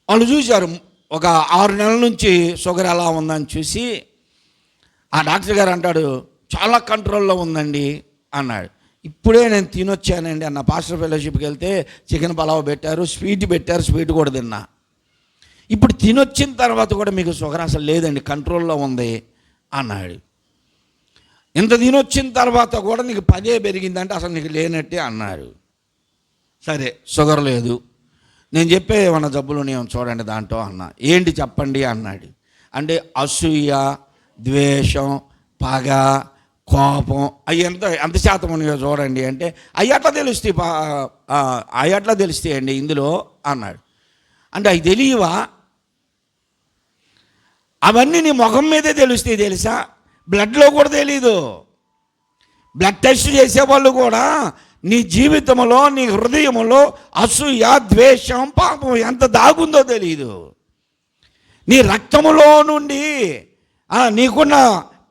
వాళ్ళు చూశారు, ఒక 6 నెలల నుంచి షుగర్ ఎలా ఉందని చూసి ఆ డాక్టర్ గారు అంటాడు, చాలా కంట్రోల్లో ఉందండి అన్నాడు. ఇప్పుడే నేను తినొచ్చానండి అన్న. పాస్టర్ ఫెలోషిప్కి వెళ్తే చికెన్ పలావ్ పెట్టారు, స్వీట్ కూడా తిన్నా. ఇప్పుడు తినొచ్చిన తర్వాత కూడా మీకు షుగర్ అసలు లేదండి, కంట్రోల్లో ఉంది అన్నాడు. ఇంత తినొచ్చిన తర్వాత కూడా నీకు 10 పెరిగిందంటే అసలు నీకు లేనట్టే అన్నాడు. సరే షుగర్ లేదు, నేను చెప్పే ఏమన్నా జబ్బులు నేను చూడండి దాంట్లో అన్నా. ఏంటి చెప్పండి అన్నాడు. అంటే అసూయ, ద్వేషం, పగ, కోపం అవి ఎంత శాతం ఉన్నాయో చూడండి అంటే అవి అట్లా తెలుస్తాయండి ఇందులో అన్నాడు. అంటే అవి తెలియవా? అవన్నీ నీ ముఖం మీదే తెలుస్తాయి తెలుసా, బ్లడ్లో కూడా తెలీదు. బ్లడ్ టెస్ట్ చేసేవాళ్ళు కూడా నీ జీవితంలో, నీ హృదయంలో అసూయ, ద్వేషం, పాపం ఎంత దాగుందో తెలియదు. నీ రక్తములో నుండి నీకున్న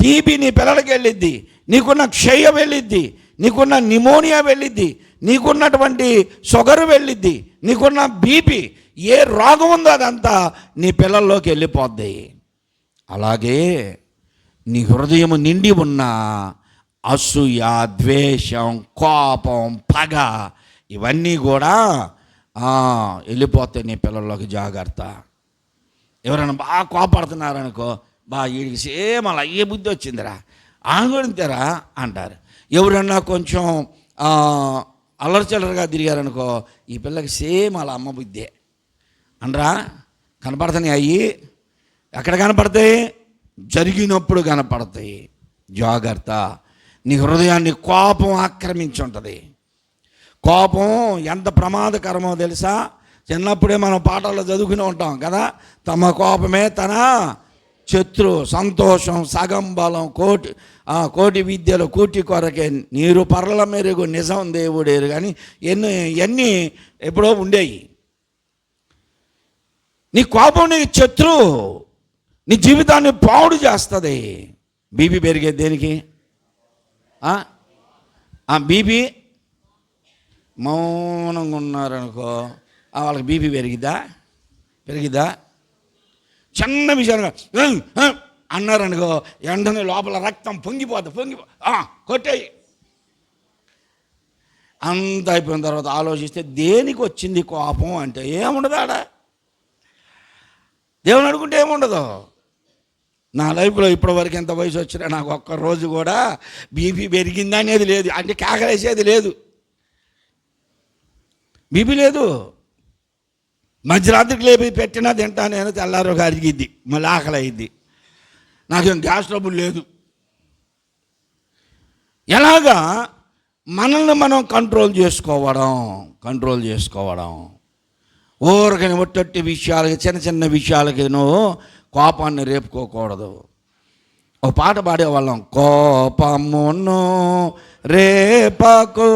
టీబీ నీ పిల్లలకి వెళ్ళిద్ది, నీకున్న క్షయ వెళ్ళిద్ది, నీకున్న నిమోనియా వెళ్ళిద్ది, నీకున్నటువంటి షుగర్ వెళ్ళిద్ది, నీకున్న బీపీ, ఏ రోగం ఉందో అదంతా నీ పిల్లల్లోకి వెళ్ళిపోద్ది. అలాగే నీ హృదయం నిండి ఉన్న అసూయ, ద్వేషం, కోపం, పగ ఇవన్నీ కూడా వెళ్ళిపోతాయి నీ పిల్లల్లోకి. జాగ్రత్త. ఎవరైనా బాగా కోపడుతున్నారనుకో, వీడికి సేమ్ అలా ఏ బుద్ధి వచ్చిందిరా, ఆగుంటారా అంటారు. ఎవరన్నా కొంచెం అల్లరిచల్లరగా తిరిగారనుకో, ఈ పిల్లకి సేమ్ అలా అమ్మ బుద్ధే అనరా. కనపడుతున్నాయి అవి. ఎక్కడ కనపడతాయి? జరిగినప్పుడు కనపడతాయి. జాగ్రత్త. నీ హృదయాన్ని కోపం ఆక్రమించి ఉంటుంది. కోపం ఎంత ప్రమాదకరమో తెలుసా? చిన్నప్పుడే మనం పాఠాల్లో చదువుకుని ఉంటాం కదా, తమ కోపమే తన శత్రు, సంతోషం సగం బలం, కోటి విద్యలు కూటి కొరకే, నీరు పర్ల మెరుగు నిజం దేవుడేరు. కానీ ఎన్ని ఎప్పుడో ఉండేవి. నీ కోపం నీ శత్రు, నీ జీవితాన్ని పాడు చేస్తుంది. బీపీ పెరిగేది దేనికి? బీపీ మౌనంగా ఉన్నారనుకో, వాళ్ళకి బీపీ పెరిగిద్దా? చిన్న విషయాలుగా అన్నారనుకో, వెంటనే లోపల రక్తం పొంగిపోతుంది. కొట్టేయి. అంత అయిపోయిన తర్వాత ఆలోచిస్తే దేనికి వచ్చింది కోపం అంటే ఏముండదు ఆడ. దేవుని అడుగుంటే ఏముండదు. నా లైఫ్లో ఇప్పటివరకు ఎంత వయసు వచ్చినా నాకు ఒక్కరోజు కూడా బీపీ పెరిగింది అనేది లేదు. అంటే కేకలేసేది లేదు, బీపీ లేదు. మధ్యరాత్రికి లేపి పెట్టినా తింటా నేను, తెల్లారు అరిగిద్ది, మళ్ళీ ఆకలి అయింది. నాకేం గ్యాస్ ట్రబుల్ లేదు. ఎలాగా మనల్ని మనం కంట్రోల్ చేసుకోవడం. ఊరికని ఒట్టొట్టి విషయాలకి, చిన్న విషయాలకి నువ్వు కోపాన్ని రేపుకోకూడదు. ఒక పాట పాడేవాళ్ళం, కోపమును రేపకు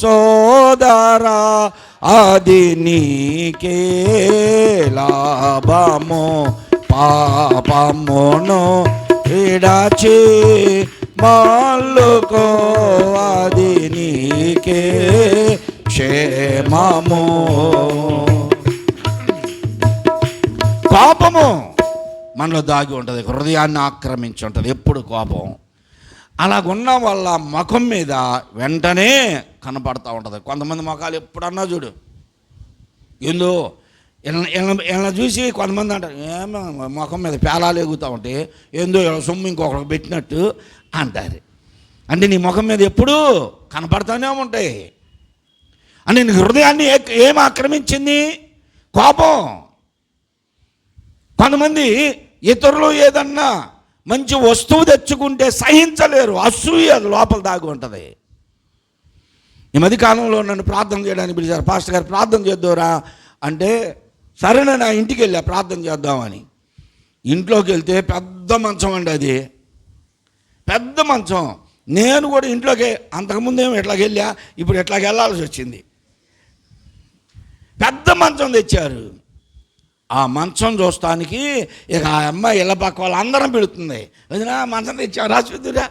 సోదరా అది నీకే లాభము, పాపమును విడచి మల్లుకో అది నీకే క్షేమము. కోపము మనలో దాగి ఉంటుంది, హృదయాన్ని ఆక్రమించి ఉంటుంది ఎప్పుడు కోపం. అలాగున్న వాళ్ళ ముఖం మీద వెంటనే కనపడతా ఉంటుంది. కొంతమంది మొఖాలు ఎప్పుడన్నా చూడు ఏందో ఇలా చూసి కొంతమంది అంటారు, ఏమో ముఖం మీద పేలాలు ఎగుతూ ఉంటే ఏందో ఇలా సొమ్ము ఇంకొకరికి పెట్టినట్టు అంటారు. అంటే నీ ముఖం మీద ఎప్పుడూ కనపడతానే ఉంటాయి. అంటే నీ హృదయాన్ని ఏం ఆక్రమించింది? కోపం. కొంతమంది ఇతరులు ఏదన్నా మంచి వస్తువు తెచ్చుకుంటే సహించలేరు, అసూయ లోపల దాగి ఉంటుంది. ఈ మధ్య కాలంలో నన్ను ప్రార్థన చేయడానికి పిలిచారు. పాస్టర్ గారు ప్రార్థన చేద్దారా అంటే సరేనా నా ఇంటికి వెళ్ళా ప్రార్థన చేద్దామని. ఇంట్లోకి వెళ్తే పెద్ద మంచం అండి, అది పెద్ద మంచం. నేను కూడా ఇంట్లోకి అంతకుముందేమో ఎట్లాగ వెళ్ళా, ఇప్పుడు ఎట్లాగ వెళ్ళాల్సి వచ్చింది. పెద్ద మంచం తెచ్చారు. ఆ మంచం చూస్తానికి ఇక ఆ అమ్మాయి ఇళ్ళ పక్క వాళ్ళందరం పెడుతుంది, వదినా మంచం తెచ్చారా చూద్దురా.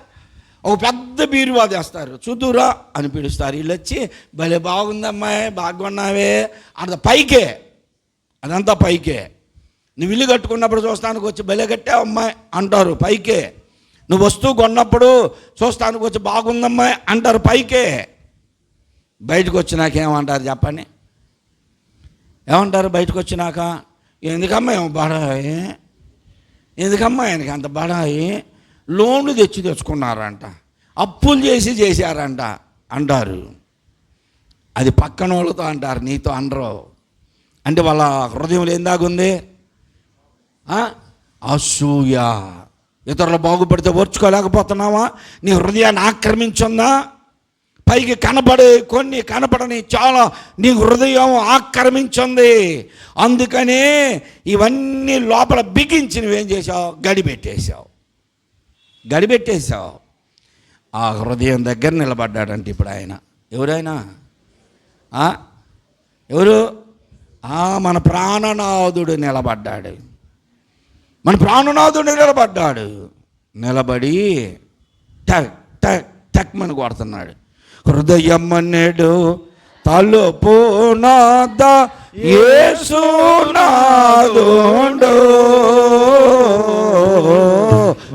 ఒక పెద్ద బీరువా తెస్తారు, చూద్దురా అని పిలుస్తారు. వీళ్ళు వచ్చి భలే బాగుంది అమ్మాయి, బాగున్నావే అంత పైకే, అదంతా పైకే. నువ్వు ఇల్లు కట్టుకున్నప్పుడు చూస్తానికి వచ్చి భలే కట్టావు అమ్మాయి అంటారు, పైకే. నువ్వు వస్తువు కొన్నప్పుడు చూస్తానికి వచ్చి బాగుందమ్మాయి అంటారు, పైకే. బయటకు వచ్చినాక ఏమంటారు చెప్పండి? ఏమంటారు బయటకు వచ్చినాక? ఎందుకమ్మా ఏమో బడాయి, ఎందుకమ్మా ఆయనకి అంత బడాయి, లోన్లు తెచ్చుకున్నారంట, అప్పులు చేశారంట అంటారు. అది పక్కన వాళ్ళతో అంటారు, నీతో అనరు. అంటే వాళ్ళ హృదయంలో ఏం దాగుంది? అసూయ. ఇతరులు బాగుపడితే ఓర్చుకోలేకపోతున్నావా? నీ హృదయాన్ని ఆక్రమించుందా? పైకి కొన్ని కనపడని చాలా నీ హృదయం ఆక్రమించుంది. అందుకనే ఇవన్నీ లోపల బిగించి నువ్వేం చేసావు? గడిపెట్టేశావు. ఆ హృదయం దగ్గర నిలబడ్డాడంటే ఇప్పుడు ఆయన ఎవరైనా ఎవరు? మన ప్రాణనాథుడు నిలబడ్డాడు. మన ప్రాణనాథుడు నిలబడి టక్ టక్ టక్ మని కొడుతున్నాడు. హృదయం అన్నాడు తలుపు నాద యేసు నాదుండు,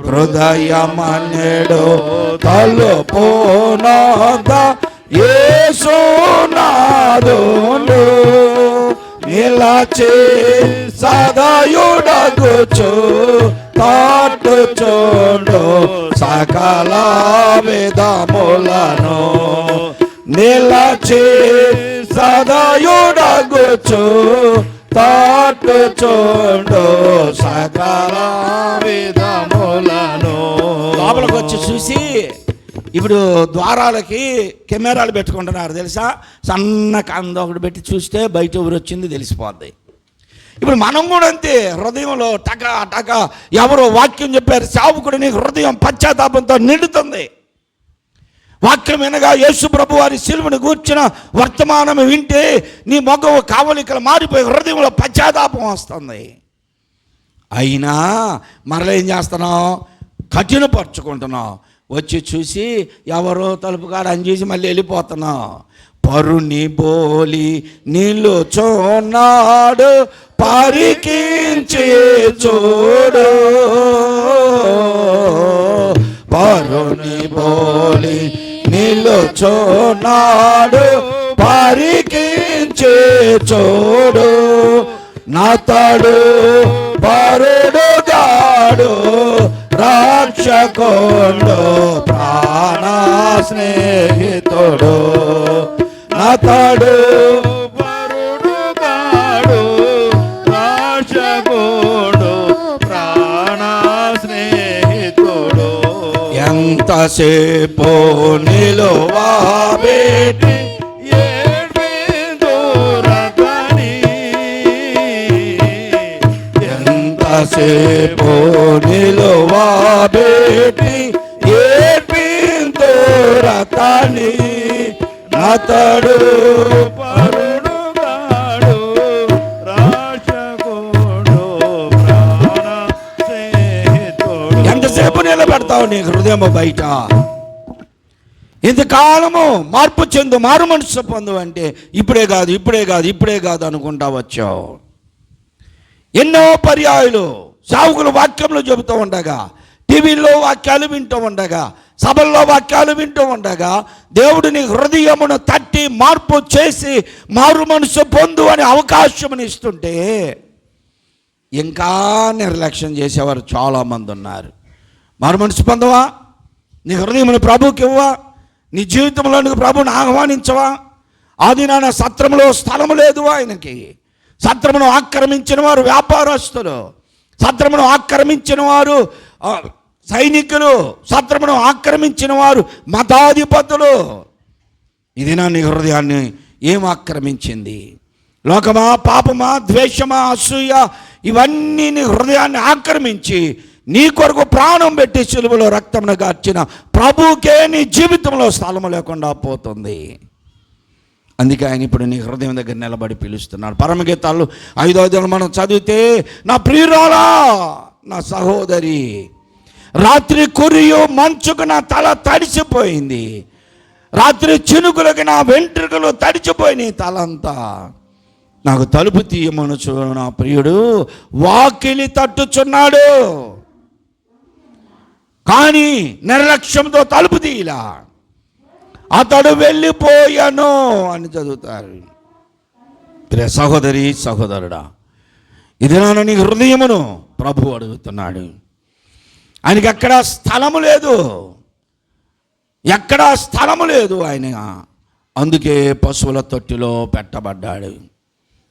హృదయం అన్నాడు తలుపు నాద యేసు నాదుండు, నిలచి సదాయుడగుచు తాటుచుండు సకల వేదములను, నిలచి సదాయుడగుచు తాటుచుండు సకల వేదములను. లోపలికి వచ్చి చూసి ఇప్పుడు ద్వారాలకి కెమెరాలు పెట్టుకుంటున్నారు తెలుసా? సన్న కంద ఒకటి పెట్టి చూస్తే బయట ఎవరు వచ్చింది తెలిసిపోద్ది. ఇప్పుడు మనం కూడా అంతే, హృదయంలో టక ఎవరో వాక్యం చెప్పారు, సేవకుడిని హృదయం పశ్చాత్తాపంతో నిండుతుంది. వాక్యం వినగా యేసు ప్రభు వారి సిలువను గూర్చిన వర్తమానం వింటే నీ మొగవు కావలికలు మారిపోయి హృదయంలో పశ్చాత్తాపం వస్తుంది. అయినా మరలా ఏం చేస్తున్నావు? కఠినపరుచుకుంటున్నావు. వచ్చి చూసి ఎవరో తలుపు కాడ అని చూసి మళ్ళీ వెళ్ళిపోతున్నావు. పరుని బోలి నిలుచున్నాడు పరికించి చూడు, పరుని బోలి నిలుచున్నాడు పరికించి చూడు, నాతడు పరుడు గాడు రక్షకుడు ప్రాణ స్నేహితుడు, నాతడు పరుడు గాడు రక్షకుడు ప్రాణ స్నేహితుడు. ఎంతసేపు నిలువబెట్టి ఎంతసేపు నిలువబెట్టి ఏడ్పింతురతని, నాతడు పరుడు గాడు రక్షకుడు ప్రాణ స్నేహితుడు. ఎంతసేపు నిలబెడతావు నీ హృదయం బయట? ఇంతకాలము మార్పు చెందు, మారు మనసు పొందు అంటే ఇప్పుడే కాదు అనుకుంటా వచ్చావు. ఎన్నో పర్యాయాలు సావుకులు వాక్యంలో చెబుతూ ఉండగా, టీవీలో వాక్యాలు వింటూ ఉండగా, సభల్లో వాక్యాలు వింటూ ఉండగా దేవుడు నీ హృదయమును తట్టి మార్పు చేసి మారు మనసు పొందు అని అవకాశం ఇస్తుంటే ఇంకా నిర్లక్ష్యం చేసేవారు చాలామంది ఉన్నారు. మారు మనసు పొందవా? నీ హృదయమును ప్రభువుకి ఇవ్వవా? నీ జీవితంలో నీకు ప్రభువుని ఆహ్వానించవా? ఆది నాన్న సత్రములో స్థలము లేదు ఆయనకి. సత్రమును ఆక్రమించిన వారు వ్యాపారస్తులు, సత్రమును ఆక్రమించిన వారు సైనికులు, సత్రమును ఆక్రమించిన వారు మతాధిపతులు. ఇది నా నీ హృదయాన్ని ఏం ఆక్రమించింది? లోకమా, పాపమా, ద్వేషమా, అసూయ ఇవన్నీ నీ హృదయాన్ని ఆక్రమించి నీ కొరకు ప్రాణం పెట్టి సిలువలో రక్తమును గార్చిన ప్రభువుకే నీ జీవితంలో స్థలము లేకుండా పోతుంది. అందుకే ఆయన ఇప్పుడు నీ హృదయం దగ్గర నిలబడి పిలుస్తున్నాడు. పరమగీతాలు 5వ అధ్యాయం మనం చదివితే, నా ప్రియురాలా, నా సహోదరి, రాత్రి కురియు మంచుకు నా తల తడిసిపోయింది, రాత్రి చినుకులకి నా వెంట్రుకలు తడిచిపోయినాయి తలంతా. నాకు తలుపు తీయమనుచు నా ప్రియుడు వాకిలి తట్టుచున్నాడు, కానీ నిర్లక్ష్యంతో తలుపు తీయలా, అతడు వెళ్ళిపోయాను అని చదువుతారు. ప్రియ సహోదరి, సహోదరుడా, ఇది నా నీ హృదయమును ప్రభు అడుగుతున్నాడు. ఆయనకి ఎక్కడా స్థలము లేదు, ఎక్కడా స్థలము లేదు ఆయన. అందుకే పశువుల తొట్టిలో పెట్టబడ్డాడు.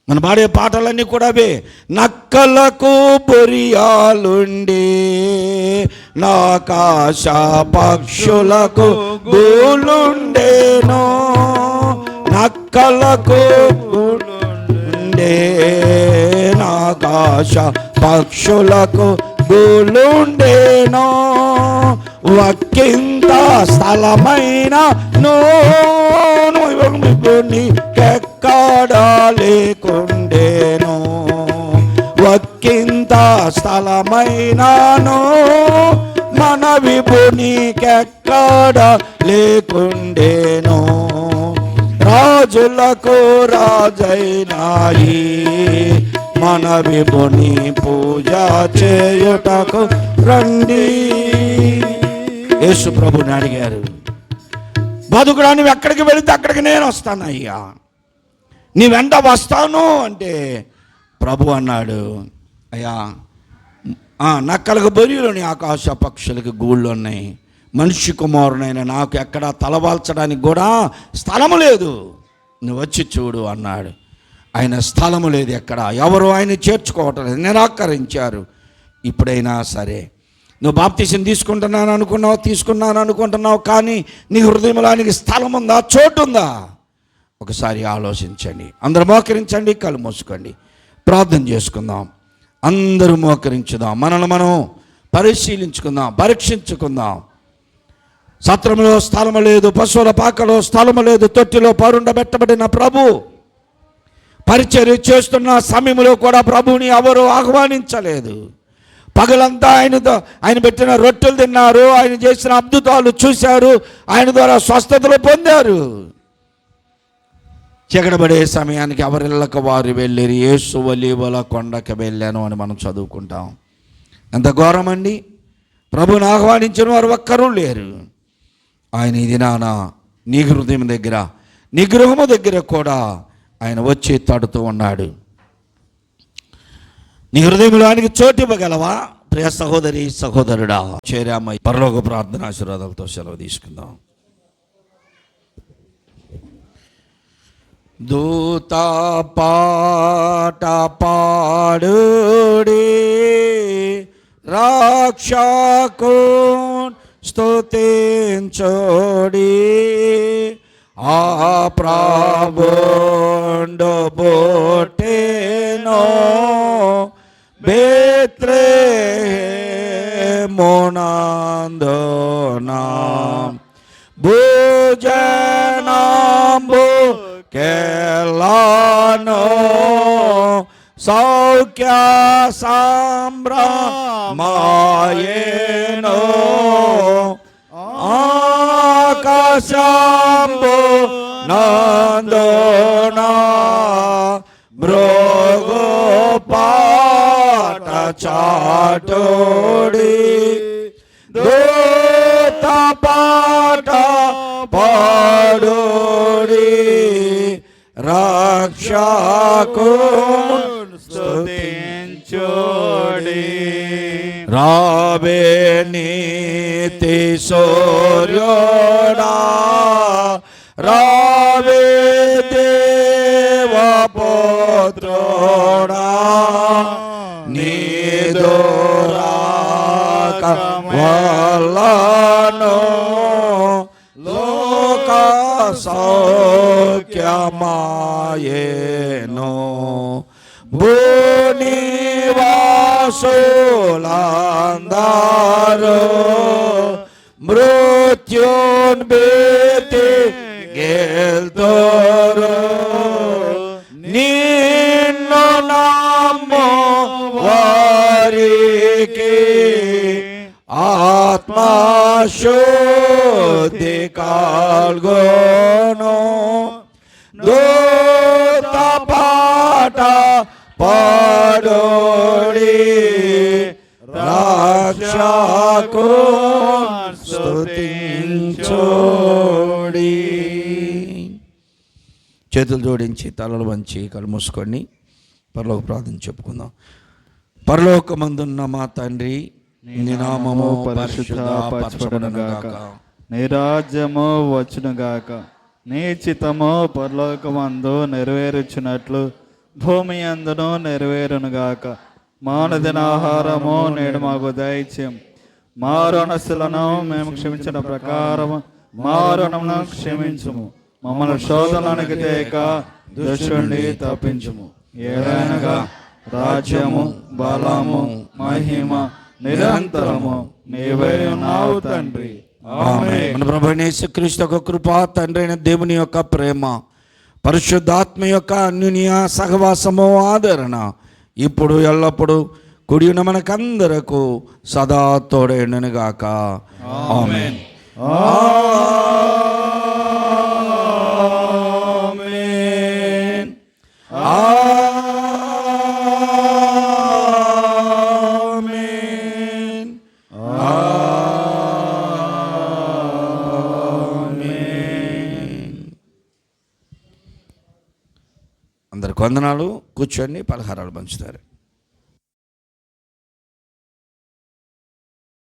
మన పాడే పాటలన్నీ కూడా అవే. నక్కలకు బొరియాలుండి, నాకాశ పక్షులకు గూలుండేనో, నక్కలకు ఉండే నాకాశ పక్షులకు గూలుండేనో, ఒక్కింత స్థలమైన నీకెక్కడా లేకుండేనో, ఒక్కింత స్థలమైనాను మన విభునికెక్కడా లేకుండేనో, రాజులకు రాజైనాయి మన విభుని పూజ చేయుటకు రండి. యేసు ప్రభుని అడిగారు, బతుకుడా నువ్వు ఎక్కడికి వెళితే అక్కడికి నేను వస్తాను అయ్యా, నీ వెంట వస్తాను అంటే ప్రభు అన్నాడు, అయ్యా నక్కలకు బొరియలోని ఆకాశ పక్షులకు గూళ్ళు ఉన్నాయి, మనిషి కుమారునైన నాకు ఎక్కడా తలవాల్చడానికి కూడా స్థలము లేదు, నువ్వు వచ్చి చూడు అన్నాడు. ఆయన స్థలము లేదు ఎక్కడ, ఎవరు ఆయన చేర్చుకోవటం లేదు, నిరాకరించారు. ఇప్పుడైనా సరే నువ్వు బాప్తీసం తీసుకున్నాను అనుకుంటున్నావు, కానీ నీ హృదయంలో ఆయనకి స్థలం ఉందా, చోటు ఉందా? ఒకసారి ఆలోచించండి. అందరూ మోకరించండి, కళ్ళు మూసుకోండి, ప్రార్థన చేసుకుందాం. అందరూ మోకరించుదాం, మనల్ని మనం పరిశీలించుకుందాం, పరీక్షించుకుందాం. సత్రంలో స్థలము లేదు, పశువుల పాకలో స్థలము లేదు, తొట్టిలో పరుండబెట్టబడిన ప్రభు పరిచర్య చేస్తున్న సమయంలో కూడా ప్రభువుని ఎవరు ఆహ్వానించలేదు. పగలంతా ఆయన పెట్టిన రొట్టెలు తిన్నారు, ఆయన చేసిన అద్భుతాలు చూశారు, ఆయన ద్వారా స్వస్థతలు పొందారు. చీకటబడే సమయానికి ఎవరిళ్ళకు వారు వెళ్ళిరి, యేసు ఒలీవల కొండకి వెళ్ళాను అని మనం చదువుకుంటాం. ఎంత ఘోరమండి! ప్రభుని ఆహ్వానించిన వారు ఒక్కరూ లేరు. ఆయన ఇది నాన్న నీ హృదయం దగ్గర, నీ గృహము దగ్గర కూడా ఆయన వచ్చి తడుతూ ఉన్నాడు. నీ హృదయంలో ఆయనకి చోటు ఇవ్వగలవా? ప్రియ సహోదరి, సహోదరుడా, చేరామ పరలోక ప్రార్థన ఆశీర్వాదాలతో సెలవు తీసుకుందాం. దూత పాట పాడుడి, రక్షకున్ స్తుతించుడి, ఆ ప్రభుండు పుట్టెను బేత్లెహేమునందున, భుజనంబు కెలాను సౌఖ్య సంభ్రమాయేను, ఆకాశంబు నందున భృగు పాట చాటుడి, దూత పాట పాడుడి, రక్షకుని స్తుతించుడి. రావే నీతి సూర్యుడా, రావే దేవపుత్రుడా, నీదు రాక వలన లోక సౌఖ్యమాయేను. భూనివాసులందరూ మృత్యున్ భీతి గెల్తోరు, నిన్ను నమ్ము వారికి ఆత్మశుద్ధి కల్గును. దూత పాట పాడుడి, రక్షకుని స్తుతించుడి. చేతులు జోడించి తలలు వంచి కళ్ళు మూసుకొని పరలోక ప్రార్థన చెప్పుకుందాం. పరలోకమందున్న మా తండ్రి, నీ నామము పరిశుద్ధపరచబడునుగాక, నీ రాజ్యము వచ్చునుగాక, నీ చిత్తము పరలోకమందు నెరవేర్చున్నట్లు భూమి అందును నెరవేరునుగాక. మానదిన ఆహారము నేడు మాకు దయచేయం, మా రుణస్తులను మేము క్షమించిన ప్రకారం మా రుణమును క్షమించుము, మమ్మల్ని శోధనలకు తేక దుష్టుని తప్పించుము. ఏలైనగా రాజ్యము, బలము, మహిమ నిరంతరము నీవే ఉన్నావు తండ్రి. ఆమేన్. మన ప్రభువైన యేసుక్రీస్తు యొక్క కృప, తండ్రి అయిన దేవుని యొక్క ప్రేమ, పరిశుద్ధాత్మ యొక్క అన్యోన్య సహవాసము, ఆదరణ ఇప్పుడు ఎల్లప్పుడు కుడి ఉన్న మనకందరకు సదా తోడైనగాక. ఆమేన్. ఆమేన్. ఆమేన్. ఆమేన్. అందరికి వందనాలు. కూర్చొని పలహారాలు పంచుతారు.